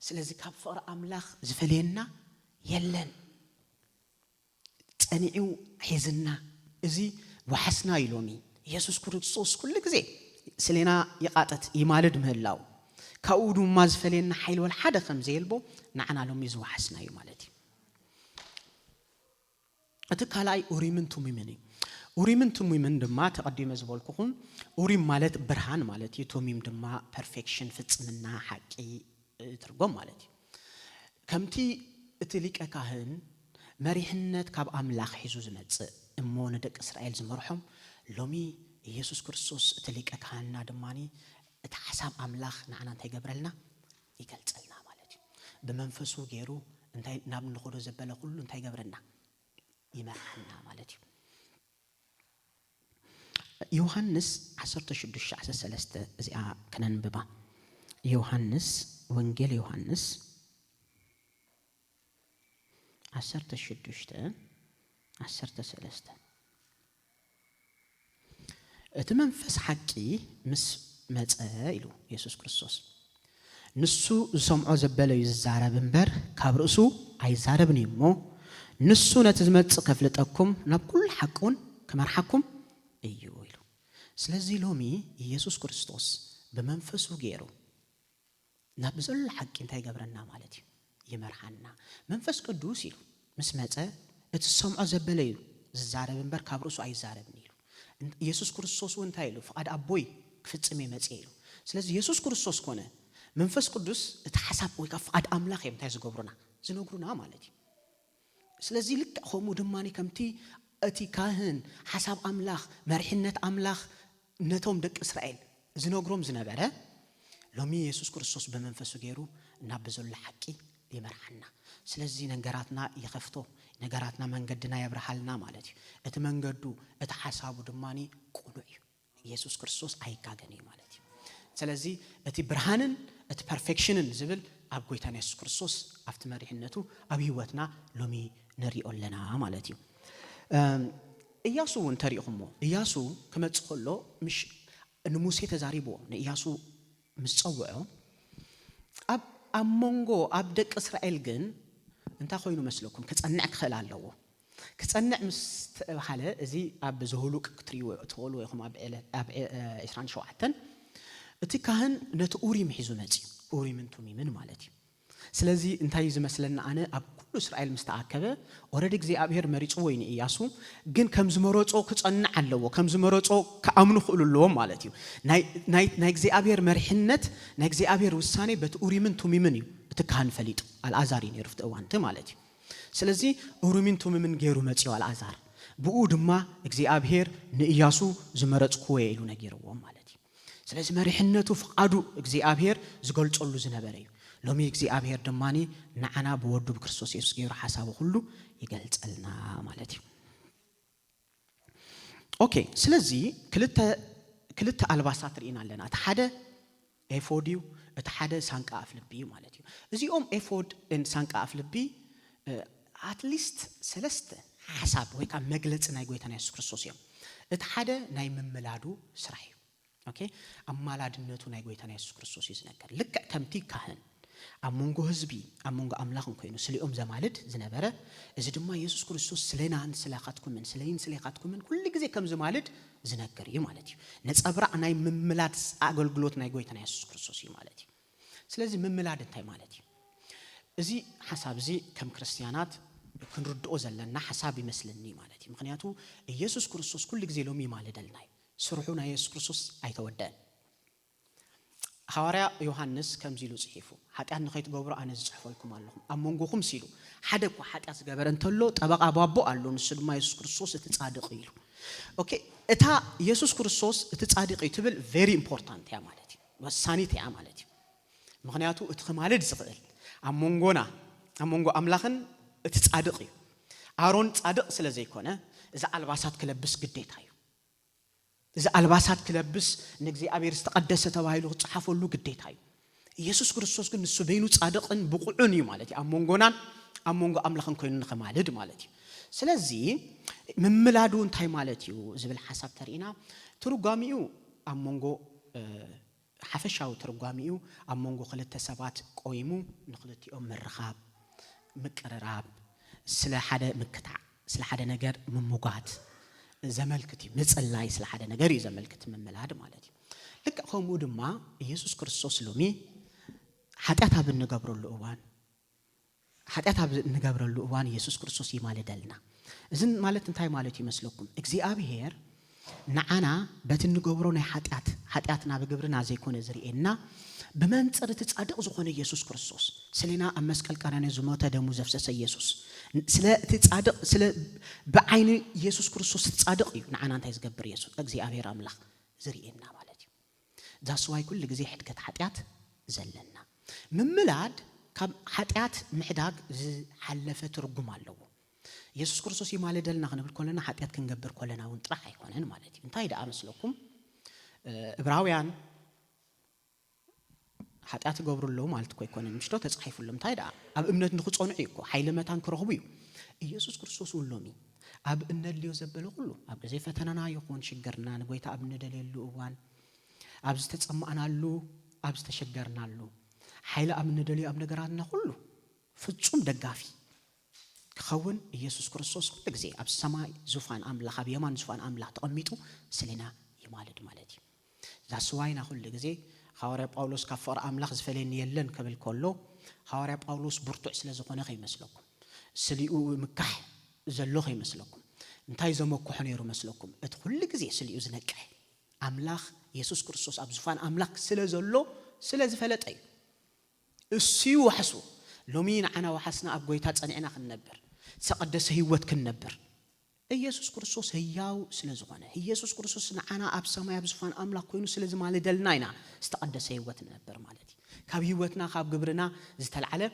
ስለዚህ ካብ ፍቅር አምላኽ ዝፈልየና የለን ጸኒዑ ሒዝና እዚ ወሐስና ይሎሚ ኢየሱስ ክርስቶስ ኩሉ ግዜ ስለና ይቃጠት ይማልድ ምህላው ካኡዱ ማዝፈልየና ኃይል ወል ሓደ ከም ዘይልቦ ንዓና ሎሚ ዝወሐስና እዩ ማለት እትካላይ ኡሪምን ቱሚምን ኡሪምን ቱሚምን ድማ ተቀዲመ ዝበልኩኹም ኡሪም ማለት ብርሃን ማለት እዩ ቱሚም ድማ ፐርፌክሽን ፍጽምና ሐቂ ትርጉም ማለት እዩ ከምቲ እትሊቀ ካህን መሪሕነት ካብ አምላኽ ሒዙ ዝመጽእ እሞ ንደቂ እስራኤል ዝመርሖም ሎሚ ኢየሱስ ክርስቶስ እትሊቀ ካህንና ድማኒ እቲ ሓሳብ አምላኽ ንዓና እንታይ ይገብረልና ይገልጸልና ማለት እዩ ብመንፈሱ ገይሩ እንታይ ናብ ንኾዶ ዘበለ ሁሉ እንታይ ይገብረና ይመርሐና ማለት እዩ ዮሐንስ 16:13 እዚኣ ከነንብባ ዮሐንስ ወንጌል ዮሐንስ 16:13 እቲ መንፈስ ሐቂ ምስ መጸ ኢሉ ኢየሱስ ክርስቶስ ንሱ ዝሰምዖ ዘበለ ይዛረብ እምበር ካብ ርእሱ ኣይዛረብን እሞ ንሱ ነቲ ዝመጽእ ከፍልጠኩም ናብ ኩሉ ሐቁን ከመርሐኩም እዩ ኢሉ ስለዚህ ሎሚ ኢየሱስ ክርስቶስ በመንፈሱ ገይሩ ናብዘል ሐቂ እንታይ ገብረና ማለት እዩ ይመርሐና መንፈስ ቅዱስ ኢሉ ምስ መጸ እቲ ሰምዖ ዘበለ እዩ ዝዛረብ እምበር ካብ ርእሱ ኣይዛረብን ኢሉ ኢየሱስ ክርስቶስ እንታይ ኢሉ ፍቃድ አቦይ ክፍጽም ይመጽ ኢሉ ስለዚህ ኢየሱስ ክርስቶስ ኮነ መንፈስ ቅዱስ እቲ ሐሳብ ወይ ፍቃድ አምላኽ እንታይ ዝነግሩና ማለት እዩ ስለዚህ ልክ ሆሙ ድማኒ ከምቲ እቲ ካህን ሐሳብ አምላኽ መርሕነት አምላኽ ነቶም ደቂ እስራኤል ዝነግሮም ዝነበረ ሎሚ ኢየሱስ ክርስቶስ በመንፈሱ ገይሩ እናብዘል ሐቂ ይመርሐና ስለዚህ ነገራትና ይኸፍቶ ነገራትና መንገድና ያብርሃልና ማለት እዩ እቲ መንገዱ እቲ ሐሳቡ ድማኒ ቁሉዕ እዩ ኢየሱስ ክርስቶስ አይጋገኒ ማለት እዩ ስለዚህ እቲ ብርሃንን እቲ ፐርፌክሽንን ዝብል ኣብ ጎይታ ኢየሱስ ክርስቶስ ኣብቲ መሪሕነቱ ኣብ ህይወትና ሎሚ ንሪኦለና ማለት እዩ ኢያሱ እንተሪኹሞ ኢያሱ ከመጽኸሎ ምሽ ንሙሴ ተዛሪቦ ንኢያሱ ምስጸውዖ ኣብ ሞንጎ ኣብ ደቂ እስራኤል ግን እንታይ ኮይኑ መስለኩም ክጸንዕ ክኽእል ኣለዎ ክጸንዕ ምስ ተባሃለ እዚ ኣብ ዝሁሉቅ ክትሪዎ ትኸሉ ይኹም ኣብ 27 እቲ ካህን ነቲ ኡሪም ሒዙ መጽ ኡሪምን ቱሚምን ማለት እዩ ስለዚህ እንታይ ዝመስለና ኣነ ኣብ ኩሉ እስራኤል ምስተኣከበ ኦሬዲ እግዚአብሔር መሪጹ ወይኒ ኢያሱ ግን ከም ዝመረጾ ክጸንዕ ኣለዎ ከም ዝመረጾ ከኣምኑ ክእሉለዎም ማለት እዩ ናይ እግዚአብሔር መሪሕነት ናይ እግዚአብሔር ውሳኔ በቲ ኡሪምን ቱሚምን እዩ እቲ ካህን ፈሊጡ አልዓዛር ነይሩ ፍቲ እዋንቲ ማለት እዩ ስለዚህ ኡሪምን ቱሚምን ገይሩ መጽዩ አልዓዛር ብኡ ድማ እግዚአብሔር ንኢያሱ ዝመረጽኩ ኢሉ ነጊርዎም ማለት እዩ ስለዚህ መሪሕነቱ ፍቃዱ እግዚአብሔር ዝገልጸሉ ዝነበረ እዩ ሎሚ እግዚአብሔር ደማኒ ንዓና በወዱ በክርስቶስ ኢየሱስ ገይሩ ሐሳቡ ሁሉ ይገልጸልና ማለት እዩ ኦኬ ስለዚህ ክልተ አልባሳት ርኢና ኣለና እቲ ሓደ ኤፎድ እዩ እቲ ሓደ ሳንቃ አፍልቢ ማለት እዩ እዚኦም ኤፎድ ሳንቃ አፍልቢ አትሊስት ሰለስተ ሐሳብ ወይ ካ መግለጽ ናይ ጎይታ ኢየሱስ ክርስቶስ እዮም እቲ ሓደ ናይ መመላዱ ስራሕ እዩ ኦኬ አማላድነቱ ናይ ጎይታ ኢየሱስ ክርስቶስ ይዝነገር ልክ ከምቲ ካህን አሞንጎ ህዝቢ አሞንጎ አምላኽ ኮይኑ ስለኦም ዘማልድ ዝነበረ እዚ ድማ ኢየሱስ ክርስቶስ ስለና ስለኻትኩምን ስለይን ስለኻትኩምን ኩሉ ግዜ ከም ዘማልድ ዝነገር እዩ ማለት እዩ ነጸብራ ናይ መምላድ አገልግሎት ናይ ጎይታ ኢየሱስ ክርስቶስ እዩ ማለት እዩ ስለዚህ መምላድ እንታይ ማለት እዩ እዚ ሐሳብ እዚ ከም ክርስቲያናት ክንርድኦ ዘለና ሐሳብ ይመስልኒ ማለት እዩ ምክንያቱ ኢየሱስ ክርስቶስ ኩሉ ግዜ ሎሚ ይማልደልና ስሩሑ ናይ ኢየሱስ ክርስቶስ አይተወደን ሐዋርያ ዮሐንስ ከምዚሉ ጽሒፉ ኃጢአት ንኸይትገብሩ ኣነ ዝጽሕፈልኩም ኣለኹም ኣመንጎኹም ሲሉ ሓደ እኮ ኃጢአት ዝገበረ እንተሎ ጠበቃ ባቦ ኣሎ ንሱ ድማ ኢየሱስ ክርስቶስ እቲ ጻድቕ ኢሉ ኦኬ እታ ኢየሱስ ክርስቶስ እቲ ጻድቕ እዩ ትብል ቬሪ ኢምፖርታንት ያ ማለት እዩ ወሳኒት ያ ማለት እዩ ምክንያቱ እቲ ከማልድ ዝኽእል ኣመንጎ አምላኽን እቲ ጻድቕ እዩ አሮን ጻድቕ ስለ ዘይኮነ እዚ አልባሳት ክለብስ ግዴታ እዩ እዚ አልባሳት ክለብስ ንእግዚአብሔር ዝተቀደሰ ተባሂሉ ጽሐፈሉ ግዴታ እዩ ኢየሱስ ክርስቶስ ግን ንሱ በይኑ ጻድቕን ብቁዑን እዩ ማለት እዩ አሞንጎ አምላኽን ኮይኑ ንኸማልድ ማለት እዩ ስለዚህ መምላዱ እንታይ ማለት እዩ ዝብል ሐሳብ ተሪና ትርጓሚኡ አሞንጎ ሓፈሻው ትርጓሚኡ አሞንጎ ክልተ ሰባት ቆይሙ ንኽልቲኦም ምርኻብ ምቅርራብ ስለ ሓደ ምክታዕ ስለ ሓደ ነገር ምሙጋት ዘመልክት ምጽላይ ስለ ሓደ ነገር ዘመልክት መምላድ ማለት እዩ ልክ ከምኡ ድማ ኢየሱስ ክርስቶስ ሎሚ ኃጢአት ኣብ እንገብረሉ እዋን ኢየሱስ ክርስቶስ ይማልደልና እዝን ማለት እንታይ ማለት ይመስለኩም እግዚአብሔር ንዓና በቲ ንገብሮ ናይ ኃጢአትና በግብርና ዘይኮነ ዝርኤና በመንጽር ጻድቕ ዝኾነ ኢየሱስ ክርስቶስ ስለና ኣብ መስቀል ቀራንዮ ዝሞተ ደሙ ዘፍሰሰ ኢየሱስ ስለ ጻድቕ ስለ በዓይኒ ኢየሱስ ክርስቶስ ጻድቕ እዩ ንዓና እንታይ ዝገብር ኢየሱስ እግዚአብሔር አምላኽ ዝርኤና ማለት እዩ ዛስዋይ ኩሉ ግዜ ሕድገት ኃጢአት ዘለና መምላድ ካብ ኃጢአት ምሕዳግ ዝሓለፈ ትርጉም ኣለዎ ኢየሱስ ክርስቶስ ይማልደልና ክንብል ኮለና ኃጢአት ክንገብር ኮለና እውን ጥራሕ አይኮነን ማለት እዩ እንታይ ደኣ መስለኩም ዕብራውያን ኃጢአት ገብሩሎ ማለት ኮይኮነ ምሽቶ ተጻሒፉሎም እንታይ ደኣ ኣብ እምነት ንኽጾንዑ እኮ ኃይለ መታን ክረኽቡ እዩ ኢየሱስ ክርስቶስ ሎሚ ኣብ እንልዮ ዘበለ ሁሉ ኣብ ግዜ ፈተናና ይኹን ሽግርና ንጎይታ ኣብ እንደለሉ እዋን ኣብ ዝተጸማዕናሉ ኣብ ዝተሸገርናሉ ኃይለ ኣብ እንደለዩ ኣብ ነገራትና ሁሉ ፍጹም ደጋፊ ክኸውን ኢየሱስ ክርስቶስ ኩሉ ግዜ ኣብ ሰማይ ዙፋን አምላኽ ኣብ የማን ዙፋን አምላኽ ተቐሚጡ ስለና ይማልድ ማለት እዩ ዛስዋይና ኩሉ ግዜ حواري باولوس كفر أملاخ زفلين يلن قبل كله حواري باولوس برتوع سلازقنا خي مسلكم سليو مكح زلو خي مسلكم انتاي زمكو حنيرو مسلكم ادخل لك زي سليو زنكح أملاخ يسوع كريستوس أبزفان أملاخ سلازلو سلازفلت أي السيو وحسو لومين أنا وحسنا أبغيتات أنا خنبر سقدس هيوت كنبر يسوع كريستوس هياو سلازوانا يسوع كريستوس أنا أبسما أبزفان أملاخ كوينو سلاز مالي دلناينا استقدس هيوت نبر مالتي كاب هيوتنا كاب جبرنا زت العلب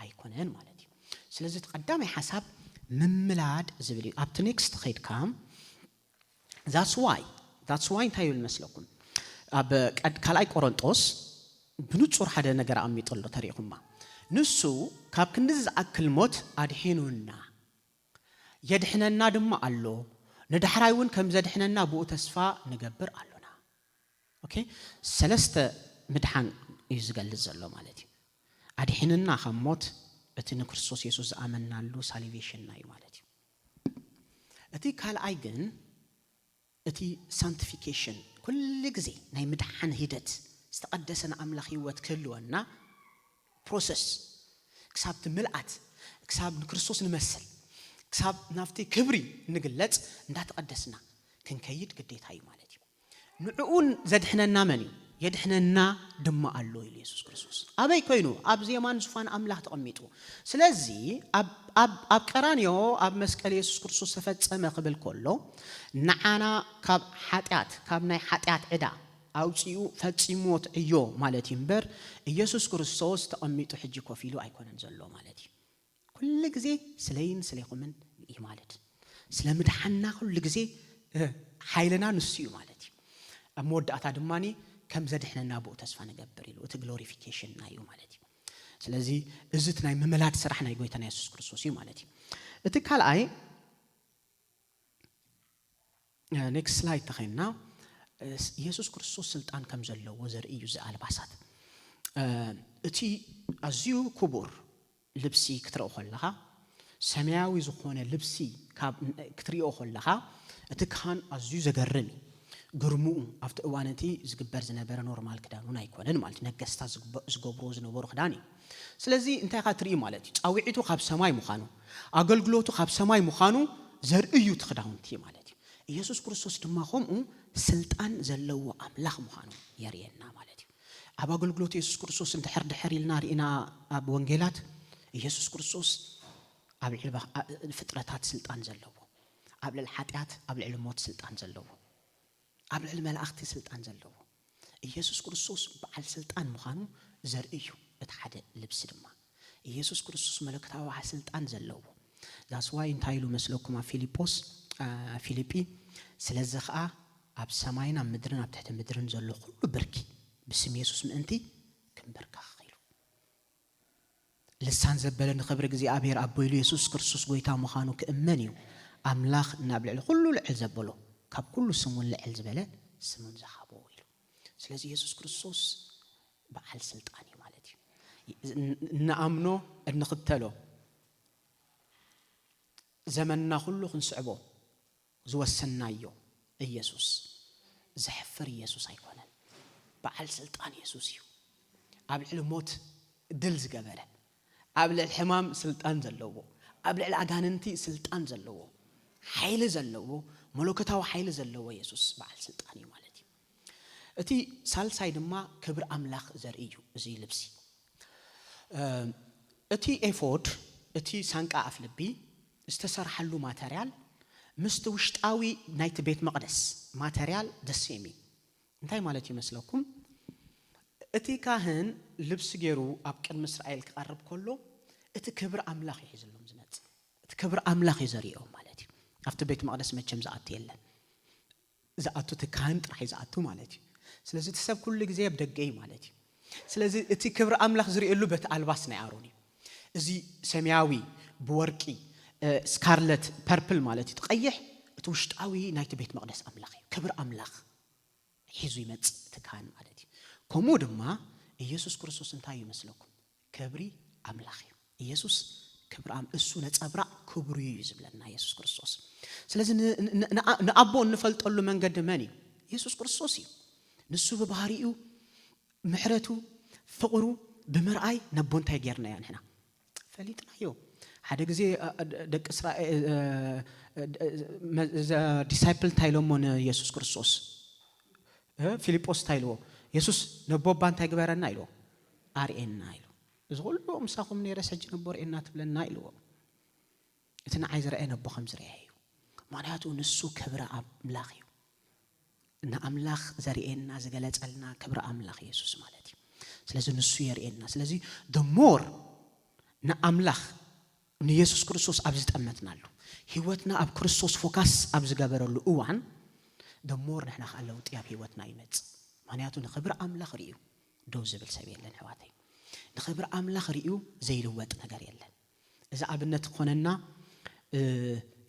أيقونين مالتي سلاز تقدمي حسب مملاد زبلي up to next خير كام that's why انتايو المسلكم أب كلاي كورنثوس بنتصور حدا نجار عم يطلع تاريخهم ما نسو كاب كنز أكل موت أدحينونا يدحنا دم الله ندحرايون كم زدحنا بو تسفا نجبر اللهنا أوكي سلسة مدحن يزقل الزلو مالتي أدحيننا خموت أتينا كريستوس يسوع آمنا له salvation ناي مالتي أتي كالايجن أتي sanctification كل جزء ناي مدحن هيدت استقدسنا أملاخي وتكلونا process كساب تملأت كساب كريستوس نمثل كساب نافتي كبري نقلت ندات قدسنا كن كيد قديت هاي مالتي نعون زدحنا النامني يدحنا دم الله يسوع كريستوس أبي كينو أب زمان زفان أملاح تقميتو سلازي أب كرانيو أب مسكال يسوع كريستوس سفت سما قبل كله نعنا كاب حاتيات كاب ناي حاتيات عدا أو تيو فتسيموت أيو مالتي مبر يسوع كريستوس تقميتو حجي كوفيلو أيكون نزلو مالتي كل جزء سلين سليقمن إيمالد سلام دحنا كل جزء حيلنا نسيو مالتي أمود أتادماني كم زدحنا نابو تسفى نجبري له تجلوريفيكيشن نايو مالتي سلازي إزتنا مملات سرحنا يقويتنا يسوع كريستوس مالتي اتكال أي next slide تخيلنا يسوع كريستوس سلطان كم زلوا وزر إيوز على بعصات اتي أزيو كبر لبسي كتر أخلها سماوي زخونة لبسي كتري أخلها اتكهان أزيو زجرني قرمو أفت أوانتي زقبر زنبرة نورمال كده ونايكون مالت نجستا زقبروز نبور خداني سلزي انت قاتري مالتي أوعيتو خاب سماي مخانو أقلقلوتو خاب سماي مخانو زرقيو تخداونتي مالتي يسوع كريستوس دماغهم سلطان زلوا أملاخ مخانو يرينا مالتي أبا أقلقلوت يسوع كريستوس انتحر دحر النار إنا أب وانجيلات يسوع كريستوس قبل الفترات سلطان زلوا قبل الحاتيات قبل الموت سلطان زلوا قبل الملائكة سلطان زلوا يسوع كريستوس بعد سلطان مخانو زرقيو اتحد لبس دما يسوع كريستوس ملكته على سلطان زلوا that's why انتايلو مسلوكم فيليبي سلازخا اب سماينا مدرنا تحت مدرن زلو كله بركي باسم يسوع من انتي كم بركه خير لسان زبلن خبر غزي ابير ابويلو يسوع كريستوس غويتا مخانو كامنيو املاخ نابل كله العزبلو كاب كل سمون لعلزبله سمون زحابو ويلو سلازي يسوع كريستوس بعل سلطاني مالتي نامنو نختلو زمننا كله خنصعبو زوسنايو يسوع زحفر يسوع ايكونن بعل سلطان يسوع يو قبل الموت دلز قبله قبل الحمام سلطان زلوو قبل الاغاننتي سلطان زلوو حيل زلوو ملوكتاو حيل زلوو يسوع بعل سلطاني مالتي اتي سالساي دما كبر املاخ زرئيو زي لبسي اتي ايفود اتي سانقا افلبي استسرحلو ماتيريال مستوشطاوي نايت بيت مقدس ماتيريال دسيمي انتي مالتي يመስلكم اتي كاهن لبس غيرو ابقن اسرائيل كقرب كله اتي كبر املاخ يحزلهم زنت اتي كبر املاخ يزريو مالتي افت بيت مقدس مچم زات يلن زاتو تكان طرح زاتو مالتي ስለዚህ ተሰብ ኩሉ ጊዜ በደገይ ማለት ስለዚህ እቲ ክብር አምላክ ዝሪእሉ በት አልባስ ነው ያሮኒ እዚ ሰማያዊ በወርቂ ስካርለት ፐርፕል ማለት ይተቀየህ እቲ ውሽጣዊ ናይት ቤት መቅደስ አምላክ ክብር አምላክ ሒዙ ይመጽ ተካን ማለት ኮሞ ድማ ኢየሱስ ክርስቶስ እንታይ ይመስለኩም ክብሪ አምላክ ኢየሱስ ክብር እሱ ነጸብራ ክብሩ ይዝብለና ኢየሱስ ክርስቶስ ስለዚህ ነአቦ እንፈልጠሉ መንገድ ማኒ ኢየሱስ ክርስቶስ ንሱ በባህሪው محرته فقره بمرأي نبون تاجرنا يعني هنا فليتنا يو حدا جزي دك إسرائيل disciple تايلومون يسوع كريستوس فيليبوس تايلو يسوع نبوب بان تاجبرنا يلو RN يلو زغل له مساقم نيرة سجن بور إننا تبلنا يلو إتنا عايز رأينا بخمس رأيه معناته نسو كبر أملاخيو إن أملاخ زرينا زجلت علنا كبر أملاخ يسوع مالتي سلازم نسو يرئينا سلازم the more نا أملاخ إن يسوع كريستوس أبزت أمتنا له هيوتنا أب كريستوس فوكس أبز جبر له أوعن the more نحن خلوا تياب هيوتنا يمت معناته نخبر أملاخ ريو دوز بالسبيل لنا هواتي نخبر أملاخ ريو زي الوقت نجار يلا إذا أبنا تقولنا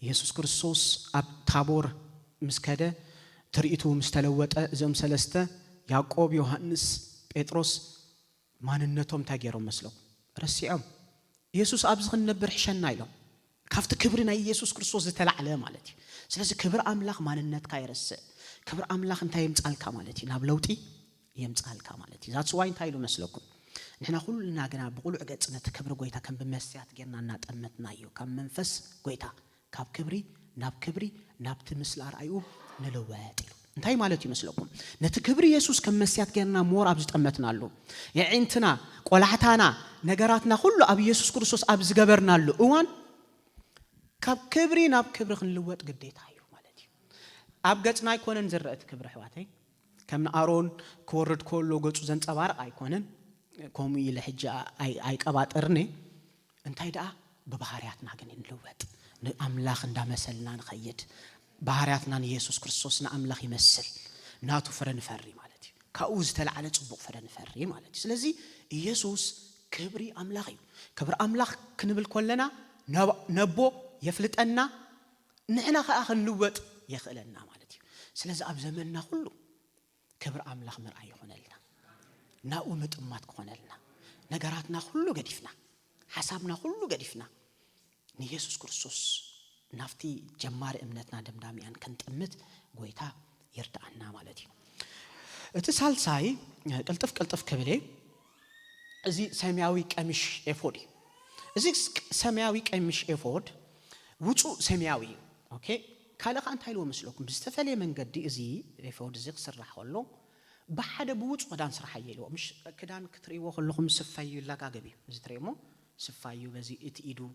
يسوع كريستوس أب تابور مسكده تريته مستلوت زم سلسته يعقوب يوحنس بطرس ما ننتهم تاجرهم مسلو رسيهم يسوع أبزغ النبر حشنا يلهم كافت كبرنا يسوع كريستوس تلع على مالتي سلسة كبر أملاخ ما ننت كايرس كبر أملاخ انت يمتعل كمالتي نابلوتي يمتعل كمالتي ذات سواء انت يلو مسلوكم نحن كلنا جنا بقول عقد نتكبر قويتا كم بمسيات جرنا نتأمتنا يو كم منفس قويتا كاب كبري ناب تمسلار أيوب نلواتي انتي مالتي مسلكم نتكبر يسوع كم مسيات جرنا مور أبز تأمتنا له يعنتنا قلعتنا نجاراتنا كله أبي يسوع كريستوس أبز جبرنا له أوان كاب كبري ناب كبر خنلوات قديت أيوب مالتي أبجتنا يكونن زرقت كبر حواتي كم أرون كورد كله قلت زنت أبار أيكونن كومي لحجة أي كبات أرني انتي دا ببحرياتنا جنين نلوات أملاخ ندا مسلنا نخيد بحرياتنا يسوع كريستوس أملاخ يمثل ناتو فرن فري مالتي كأوز تلعلى صبوق فرن فري مالتي سلزي يسوع كبري أملاخي كبر أملاخ كنبل كلنا نبو يفلت أنا نحنا خاخن نلوات يخلنا مالتي سلزي أب زمننا كله كبر أملاخ مرأي يخون لنا ناومت أمات كون لنا نجاراتنا كله قديفنا حسابنا كله قديفنا يسوع كريستوس نفتي جمار امنتنا دمدامي ان كنت امت قويتا يردعنا مالتي اتصال ساي قلطف كبلي ازي سمياوي قمش افودي ازي سمياوي قمش افود وصو سمياوي اوكي كالخ انت هيلو مسلوكم بستفلي منقدي ازي افود زي سرح له بحد بوص قدان سرح يلو مش كدان كتريو كلكم سفايو لاغاغبي زي تريمو سفايو بزي اتيدو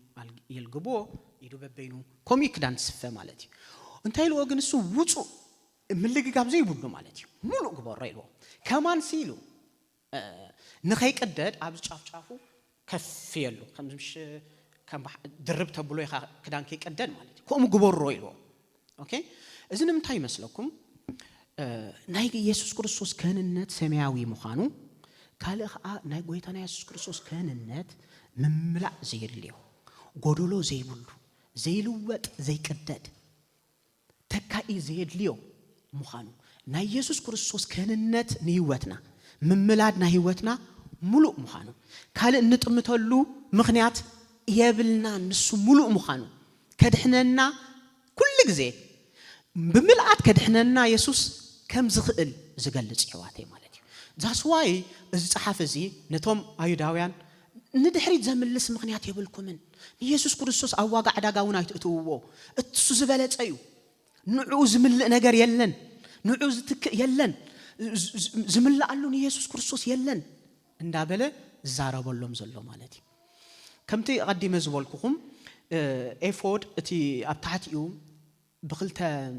يلغبو يدو ببينو كوميك دانس فمالتي انتي لو غنسو وصو ملغغام زي بودو مالتي مولو غبور يلو كمان سيلو نخاي قدد ابز ጫፍጫፉ ከፍ يلو ከምሽ ከም ድርብ ተብሎ ከዳን ከቀደድ ማለት ኮም ግቦሮ ይሎ ኦኬ እዝንም ታይ መስለኩም ናይ ኢየሱስ ክርስቶስ ከነነት ሰማያዊ መኻኑ ካልእ ናይ ጎይታና ኢየሱስ ክርስቶስ ከነነት مملع زي الليو قدولو زي بلو زي لوات زي كداد تكاي زي الليو مخانو نا يسوع كريستوس كاننت نيوتنا مملاد نا هيوتنا ملؤ مخانو قال نطمتلو مخنيات يابلنا نسو ملؤ مخانو كدحننا كل غزي بملعات كدحننا يسوع كم زخل زغلص حواتي مالتي ذاتس واي از صحافه زي نتوم ايداويان ندحريت زملس مخنيات يبلكمن يسوع كريستوس اواغا عداغاونا يتتوو اتسو زبلصيو نعوز مل ነገር يلن نعوز تك يلن زملالون يسوع كريستوس يلن እንዳበለ زاربولم زلو مالتي كمتي قديم زبلكم افود اتي ابتحتيو بخلته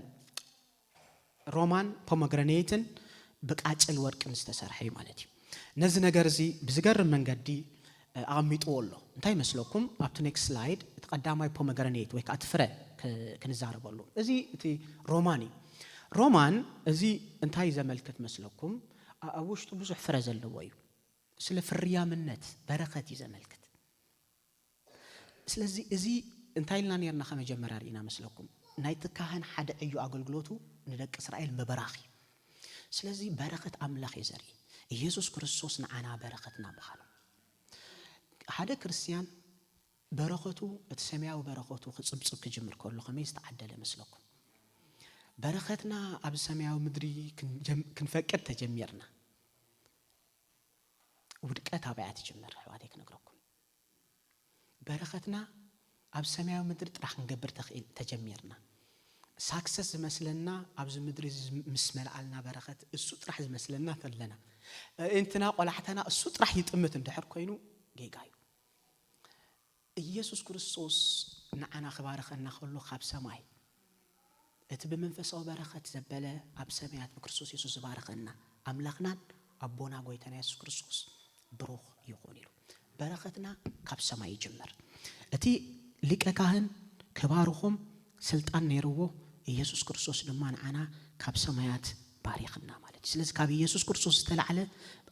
رومان بومغرانيتن بقاچل ورقن استسرحي مالتي نز ነገር زي بزغر منغدي አሚጦሎ እንታይ መስለኩም አፕ ቱ ኔክስት ስላይድ ተቀዳማይ ፖመግራኔት ወይ ካትፍረ ከንዛረበሉ እዚ እቲ ሮማን እዚ እንታይ ዘመልከት መስለኩም አውሽጡ ብዙ ፍረ ዘለዎ እዩ ስለ ፍርያምነት በረከት ይዘመልከት ስለዚህ እዚ እንታይ ልና ነርና ከመጀመሪያ ሪና መስለኩም ናይት ካህን ሓደ እዩ አገልግሎቱ ንደቅ እስራኤል መበራኺ ስለዚህ በረከት አምላኽ ይዘሪ ኢየሱስ ክርስቶስ ንዓና በረከትና ምኻኑ هذا كريستيان بركته السماوي بركته خصبصب كجمر كله خميس تعدل مسلكم بركتنا اب السماوي مدري كنفقد تجميرنا ውድቀት አባያት ይጀምር ሕዋቴክ ነግረኩም በረኸትና ኣብ ሰማያዊ ምድር ጥራሕ እንገብር ተጀሚርና ሳክሰስ ዝመስለና ኣብዚ ምድር ምስ መልዓልና በረኸት እሱ ጥራሕ ዝመስለና ተለና እንትና ቆላሕተና እሱ ጥራሕ ይጥምት እንድሕር ኮይኑ ጌጋዩ ኢየሱስ ክርስቶስ ንዓና ክባረኸና ከሎ ካብ ሰማይ እቲ በመንፈሳዊ በረኸት ዘበለ ኣብ ሰማያት በክርስቶስ ኢየሱስ ዝባረኸና ኣምላኽናን ኣቦና ጎይታና ኢየሱስ ክርስቶስ ብሩኽ ይኹን ኢሉ በረኸትና ካብ ሰማይ ይጅመር እቲ ሊቀ ካህን ከባርኹም ስልጣን ነይርዎ ኢየሱስ ክርስቶስ ድማ ንዓና ካብ ሰማያት ባሪኽና ማለት ስለዚህ ካብ ኢየሱስ ክርስቶስ ዝተላዕለ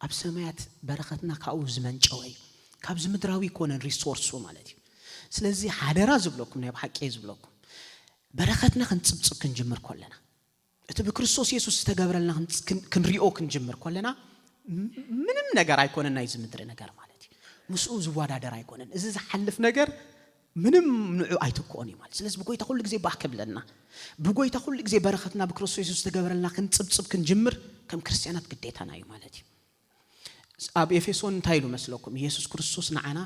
ኣብ ሰማያት በረኸትና ካኡ ዝመንጨወ ካብ ዝምድራዊ ኮነን ሪሶርሱ ማለት ስለዚህ ሓደራ ዝብለኩም ናይ ብሓቂ ዝብለኩም በረኸትና ክንጽብጽብ ክንጅምር ኮለና እቲ በክርስቶስ ኢየሱስ ዝተገበረልና ክንሪኦ ክንጅምር ኮለና ምንም ነገር አይኮነን ናይ ዝምድር ነገር ማለት ምስኡ ዝዋዳደር አይኮነን እዚ ዝሐልፍ ነገር ምንም ንዑ አይተኮኒ ማለት ስለዚህ በጎይታ ሁሉ ጊዜ ባከብለና በጎይታ ሁሉ ጊዜ በረኸትና በክርስቶስ ኢየሱስ ተገበረልና ክንጽብጽብ ክንጅምር ከም ክርስቲያናት ግዴታና እዩ ማለት ኣብ ኤፌሶን ታይሉ መስለኩም ኢየሱስ ክርስቶስ ንዓና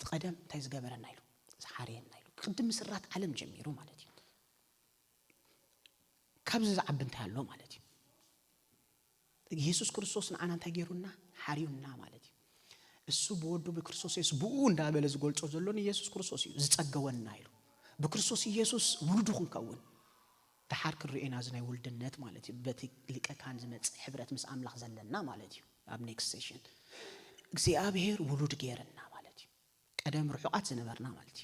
ተቀደም ታይ ዝገበረና ኢሉ ዝሓርየና ኢሉ ቅድም ስራት ዓለም ጀሚሩ ማለት ካብዝ ዝዓብንታ ያሎ ማለት ኢየሱስ ክርስቶስ ንዓና እንታይ ገይሩና ሓሪዩና ማለት እሱ በወዱ በክርስቶስ ኢየሱስ ብኡ እንዳበለ ዝገልጾ ዘሎን ኢየሱስ ክርስቶስ እዩ ዝጸገወና ኢሉ በክርስቶስ ኢየሱስ ውልዱ ክንከውን ተሓር ክርኤና ዝናይ ውልድነት ማለት በቲ ሊቀ ካህን ዝመጽእ ሕብረት ምስ ኣምላኽ ዘለና ማለት እዩ ኣብ ኔክስት ሴሽን እግዚአብሔር ውሉድ ገይረና ማለት ቀደም ርሑቃት ዝነበርና ማለት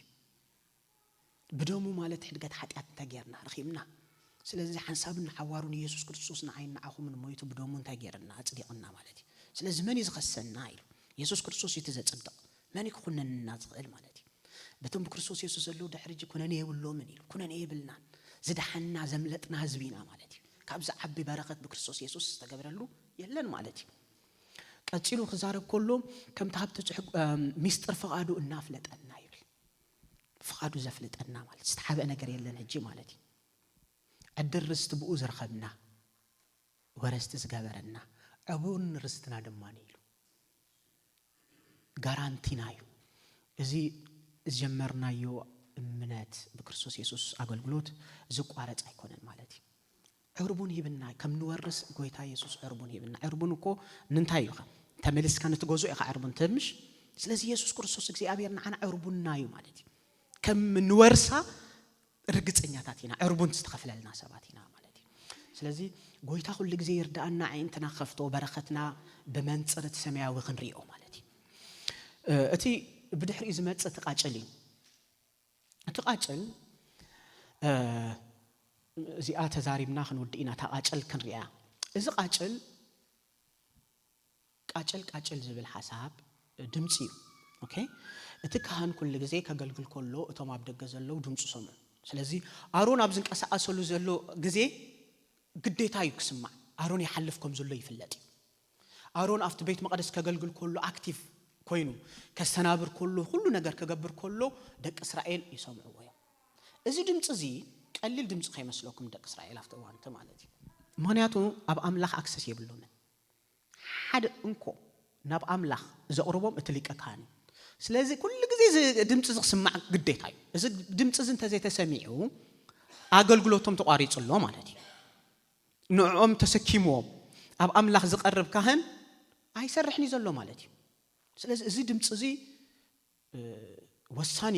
ብደሙ ማለት ሕድገት ኃጢአት ተገይርና ረኺምና ስለዚህ ሐሳብና ሐዋሩን ኢየሱስ ክርስቶስ ንዓይና አኹምን ሞይቱ ብደሙ እንታይ ገይረና አጽዲቅና ማለት ስለዚህ ማን ይዝኸሰና ኢሉ ኢየሱስ ክርስቶስ ይተዘጽድቅ ማን ይኩነንና ዝኽእል ማለት በቶም ክርስቶስ ኢየሱስ ዘለው ድሕሪጅ ኩነኔ ይብሎ ምን ኢሉ ኩነኔ ይብልና ዝድሐና ዘምለጥና ህዝቢና ማለት ካብዛ ዓቢ በረኸት በክርስቶስ ኢየሱስ ተገበረሉ የለን ማለት ቀጽሉ ክዛረብ ኮሎ ከም ተሃብተ ሚስጥር ፈቃዱ እናፍለጠና ይብል ፈቃዱ ዘፍለጠና ማለት ዝተሓበ ነገር የለን እጂ ማለት أدرست بؤوز رخبنا ورست زجبرنا أبون رستنا دمانيلو غارانتينا يو إذا جمرنا يو منات بكرسوس يسوس أقول قلوت زق وارد أيكونن مالتي عربون يبنا كم نورس قويتا يسوس عربون يبنا عربون كو ننتايوها تملس كانت جوزو إخا عربون تمش سلازي يسوس كرسوس إكسي أبيرنا عنا عربون نايو مالتي كم نورسها رجعتنياتنا عربون تستخفل لنا سباتنا مالتي ስለዚህ ጎይታ ሁሉ ጊዜ ይርዳና አይንተና ከፍቶ በረከትና በመንጽረት ሰማያዊ ክንሪኦ ማለት እቲ ብድሕሪ ዝመጽ ተቃጨሊ ተቃጨል እዚኣ ተዛሪብና ክንወድኢና ተቃጨል ክንሪያ እዚ ቃጨል ዝብል ሐሳብ ድምጽ እዩ ኦኬ እቲ ካህን ሁሉ ጊዜ ከገልግል ኮሎ እቶም ኣብ ደገ ዘለው ድምጽ ሰሙ ስለዚህ አሮን ኣብ ዝንቀሳቀሰሉ ዘሎ ጊዜ ግዴታ ይክስማ አሮን ይሐልፍኩም ዘሎ ይፍለጥ አሮን አፍት ቤት መቅደስ ከገልግል ኮሎ አክቲቭ ኮይኑ ከሰናብር ኮሎ ሁሉ ነገር ከገብር ኮሎ ደቅ እስራኤል ይሰምዑ ወይ እዚ ድምጽ እዚ ቀሊል ድምጽ ከይመስለኩም ደቅ እስራኤል አፍተ ዋንተ ማለት ምክንያቱ ኣብ አምላኽ አክሰስ ይብሉን ሓደ እንኮ ናብ አምላኽ ዘቅርቦም እትሊቀ ካህን ስለዚህ ኩሉ ጊዜ ድምጽ ዝስማዕ ግዴታ እዩ እዚ ድምጽ ዝንተ ዘይተሰሚዑ አገልግሎቶም ተቋሪጽሎ ማለት እዩ ንዖም ተሰኪሞም ኣብ አምላኽ ዝቀርብ ካህን አይሰርሕኒ ዘሎ ማለት እዩ ስለዚህ እዚ ድምጽ እዚ ወሳኒ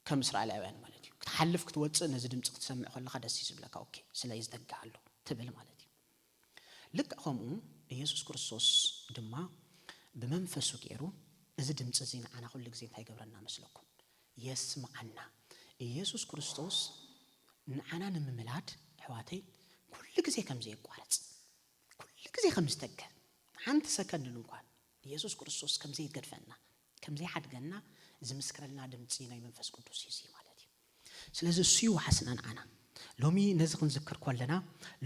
ከም እስራኤላውያን ማለት እዩ ክትሐልፍ ክትወጽእ ነዚ ድምጽ ክትሰምዕ ከለኻ ደስ ይዝብለካ ኦኬ ስለይ ዝደጋሎ ትብል ማለት እዩ ልክ ከምኡ ኢየሱስ ክርስቶስ ድማ በመንፈሱ ገይሩ እዚ ድምጽ እዚ ንዓና ሁሉ ጊዜ እንታይ ገብረና መስለኩም የስማዓና ኢየሱስ ክርስቶስ ንዓና ንምምላድ ሕዋተይ ኩሉ ጊዜ ከምዘ ይቋረጽ ኩሉ ጊዜ ከምዝተገ አንተ ሰከንድ እንኳን ኢየሱስ ክርስቶስ ከምዘ ይገድፈና ከምዘ ይሐድገና ዝምስክረልና ድምጽ ናይ መንፈስ ቅዱስ ይሲ ማለት እዩ ስለዚህ እሱ ይዋሐስና ንዓና ሎሚ ነዚ ክንዝክር ኮለና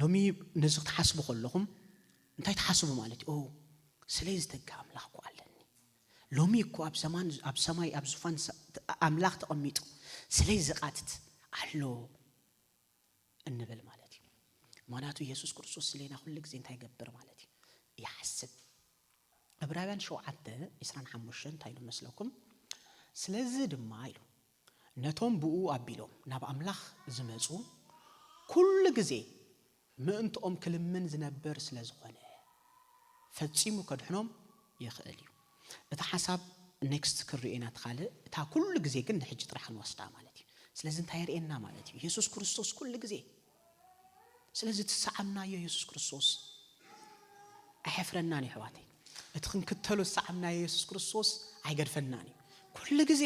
ሎሚ ነዚ ተሓስቡ ከለኹም እንታይ ተሓስቡ ማለት እዩ ስለዚ ዝተጋ አምላኽ እኮ ኣለኒ ሎሚ እኮ ኣብ ዘማን ኣብ ሰማይ ኣብ ዙፋን አምላኽ ተቀሚጡ ስለዚ ዝቃትት አሎ እንብል ማለት እዩ ምክንያቱ ኢየሱስ ክርስቶስ ስለና ሁሉ ጊዜ እንታይ ይገብር ማለት እዩ ይሐስብ ዕብራውያን 7:25 ታይሉ መስለኩም ስለዚህ ድማ ይሉ ነቶም ብኡ አቢሎም ናብ አምላኽ ዝመጹ ኩሉ ግዜ ምእንተኦም ክልምን ዝነበር ስለዝኾነ ፈጺሙ ከድሕኖም ይኽእል እዩ እቲ ሓሳብ ኔክስት ክርኢና ተኻለ እታ ኩሉ ግዜ ግን ንሕጂ ጥራሕ ንወስዳ ማለት እዩ ስለዚህ እንታይ የርእየና ማለት እዩ ኢየሱስ ክርስቶስ ኩሉ ግዜ ስለዚህ ተሰዓምናዮ ኢየሱስ ክርስቶስ አይሕፍረናን ይሕዋተይ እቲ ክንክተሉ ተሰዓምናዮ ኢየሱስ ክርስቶስ አይገድፈናን ኩሉ ግዜ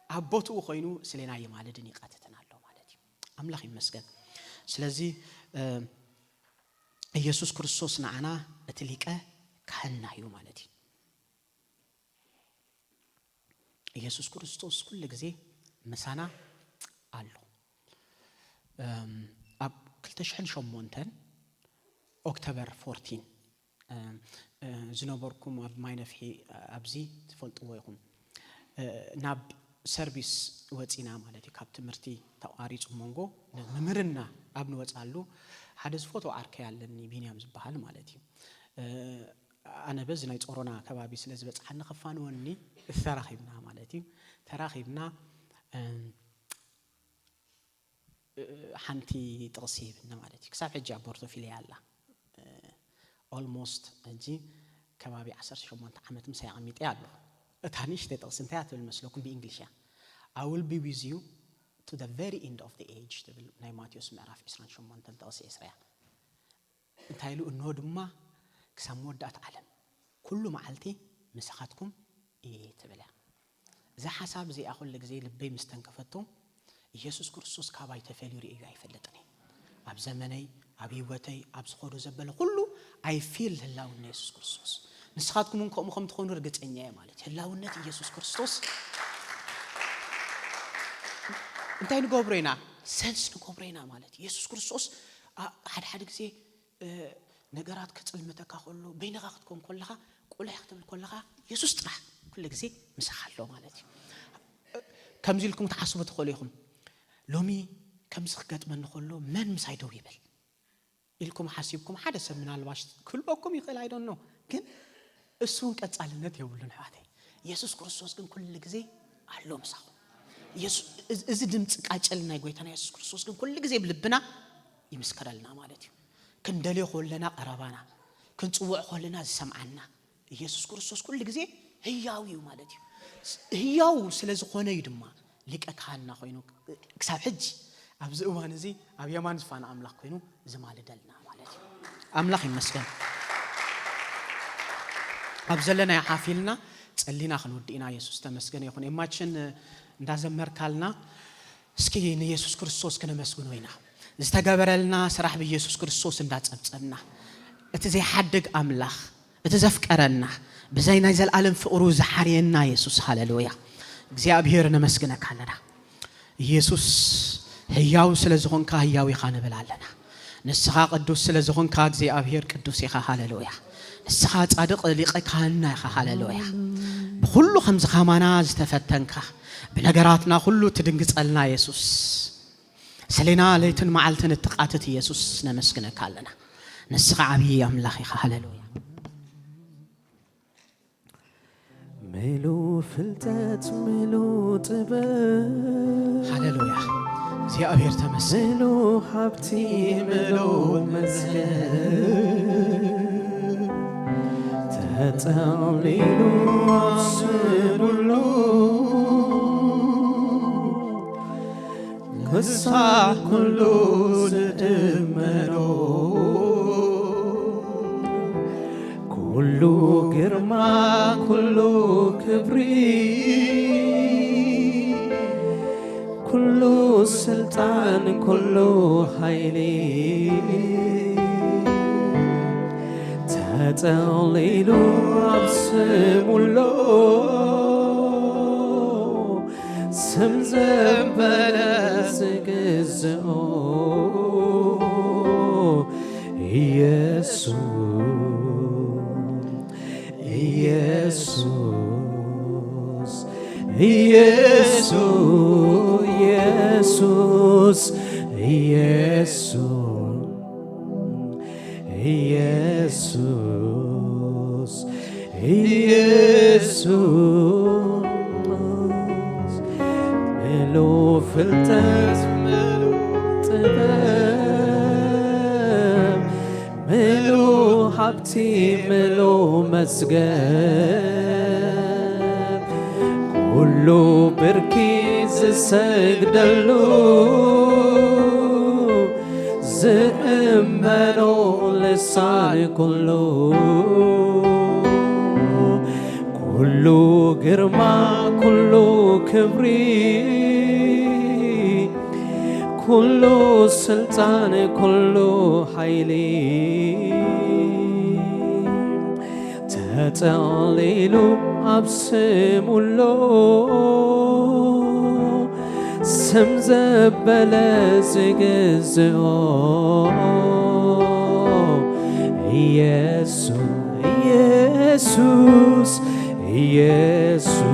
አቦቱ ኮይኑ ስለና የማለድን ይቃተተናል ማለት እዩ አምላኽ ይመስገን ስለዚህ ኢየሱስ ክርስቶስ ንዓና እቲ ሊቀ ካህንና እዩ ማለት እዩ ኢየሱስ ክርስቶስ ኩሉ ግዜ ምሳና አሎ አብ 2008 ኦክቶበር 14 ዝነበርኩም አብ ማይነፍሒ አብዚ ትፈልጥዎ ይኹም ናብ ሰርቪስ ወፂና ማለት እዩ ካብ ትምህርቲ ተቋሪጹ መንጎ መምህርና አብ ንወጻሉ ሓደ ፎቶ አርካ ያለኒ ቢንያም ዝበሃል ማለት እዩ አነ በዝ ናይ ጾሮና ከባቢ ስለዚ በጻሕና ከፋንወኒ ተራኺብና ማለት እዩ ተራኺብና ሓንቲ ጥቕሲ ይብና ማለት እዩ ክሳብ ሕጂ አቦርቶፊልያ አላ ኦልሞስት እንጂ ከባቢ 18 ዓመት ምስ ያቀሚጠ ያለ እታኒሽ ጥቕሲ እንታይ አትብል መስለኩም በእንግሊዝኛ I will be with you to the very end of the age ትብል ናይ ማቴዎስ ምዕራፍ 28 ጥቕሲ እስራያ እንታይሉ እንሆ ድማ ክሳብ መወዳእታ ዓለም ኩሉ መዓልቲ ምስኻትኩም ትብላ እዛ ሓሳብ እዚኣ ኩሉ ግዜ ልበይ ምስተንከፈቶ ኢየሱስ ክርስቶስ ካባይ ተፈልዩ እዩ አይፈለጥኒ አብ ዘመነይ አብ ህይወተይ አብ ዝኸዶ ዘበለ ሁሉ አይ ፊል ህላውነት ኢየሱስ ክርስቶስ ንስኻትኩም እንከም ትኾኑ ርግጠኛ ማለት ህላውነት ኢየሱስ ክርስቶስ እንታይ ንገብረና ሰንስ ንገብረና ማለት ኢየሱስ ክርስቶስ ሓደ ግዜ ነገራት ከጽልመተካ ከሎ በይነኻ ክትኮን ከለኻ ቁልሕ ክትብል ከለኻ ኢየሱስ ጥራሕ ኩሉ ግዜ ምሳኻሎ ማለት እዩ ከምዚ ኢልኩም ተሓስቡ ትኽእሉ ኢኹም ሎሚ ከምዚ ክገጥመኒ ከሎ መን ምሳይ ደው ይብል ኢልኩም ሓሲብኩም ሓደ ሰብ ምናልባሽ ክልበኩም ይኽእል አይ ዶንት ኖ ግን እሱን ቀጻልነት የብሉን ሕዋተይ ኢየሱስ ክርስቶስ ግን ኩሉ ግዜ አሎ ምሳኹ ኢየሱስ እዚ ድምጽ ቃጨልና ይጎይታና ኢየሱስ ክርስቶስ ግን ኩሉ ግዜ ብልብና ይመስከረልና ማለት እዩ ክንደልዮ ከለና ቀረባና ክንጽውዕ ከለና ዝሰምዓና ኢየሱስ ክርስቶስ ኩሉ ግዜ ህያው እዩ ማለት እዩ ህያው ስለዝኾነ እዩ ድማ ሊቀ ካህንና ኮይኑ ክሳብ ሕጂ ኣብዚ እዋን እዚ ኣብ የማን ዝፋና አምላኽ ኮይኑ ዝማልደልና ማለት እዩ አምላኽ ይመስገን ኣብ ዘለና ያሓፊልና ጸሊና ክንወድኢና ኢየሱስ ተመስገነ ይኹን የማችን እንዳዘመርካልና እስኪ ኢየሱስ ክርስቶስ ከነመስግኖ ኢና ዝተገበረልና ስራሕ በኢየሱስ ክርስቶስ እንዳጸብጸብና እቲ ዘይሓድግ አምላኽ እቲ ዘፍቀረና በዘይ ናይ ዘለዓለም ፍቅሩ ዝሓርየና ኢየሱስ ሃሌሉያ እግዚአብሔር ነመስግነካ ኣለና ኢየሱስ ህያው ስለዝኾንካ ህያው ኢኻ ንብላለና ንስኻ ቅዱስ ስለዝኾንካ እግዚአብሔር ቅዱስ ኢኻ ሃሌሉያ ንስኻ ጻድቕ ሊቀ ካህንና ኢኻ ሃሌሉያ ብኩሉ ከምዚ ኸማና ዝተፈተንካ بنجاراتنا كله تدنجزلنا يسوع سلينا ليتن معلتن التقاتت يسوع نمسكنا كلنا نسخ عبي أملاخي هاللويا ملو فلتت ملو طبا هاللويا زي أبير تمس ملو حبتي ملو مسكن تتعليلو عصرلو قصة كله سدمرو كله كرما كله كبري كله سلطان كله حيلي تتعليلو عبسمولو سمزم بلاسكزو يسوع يسوع يسوع ኢየሱስ ምሉ ፍልጠት ምሉ ጥበብ ምሉ ሀብቲ ምሉ መዝገብ ኩሉ ብርኪ ዝሰግደሉ ዝእመኖ ልሳን ኩሉ ኩሉ ግርማ ኩሉ ክብሪ ኩሉ ስልጣን ኩሉ ኃይሊ ተጠሊሉ ኣብ ስሙሎ ስም ዘበለ ዝግዝኦ ኢየሱስ ኢየሱስ ኢየሱስ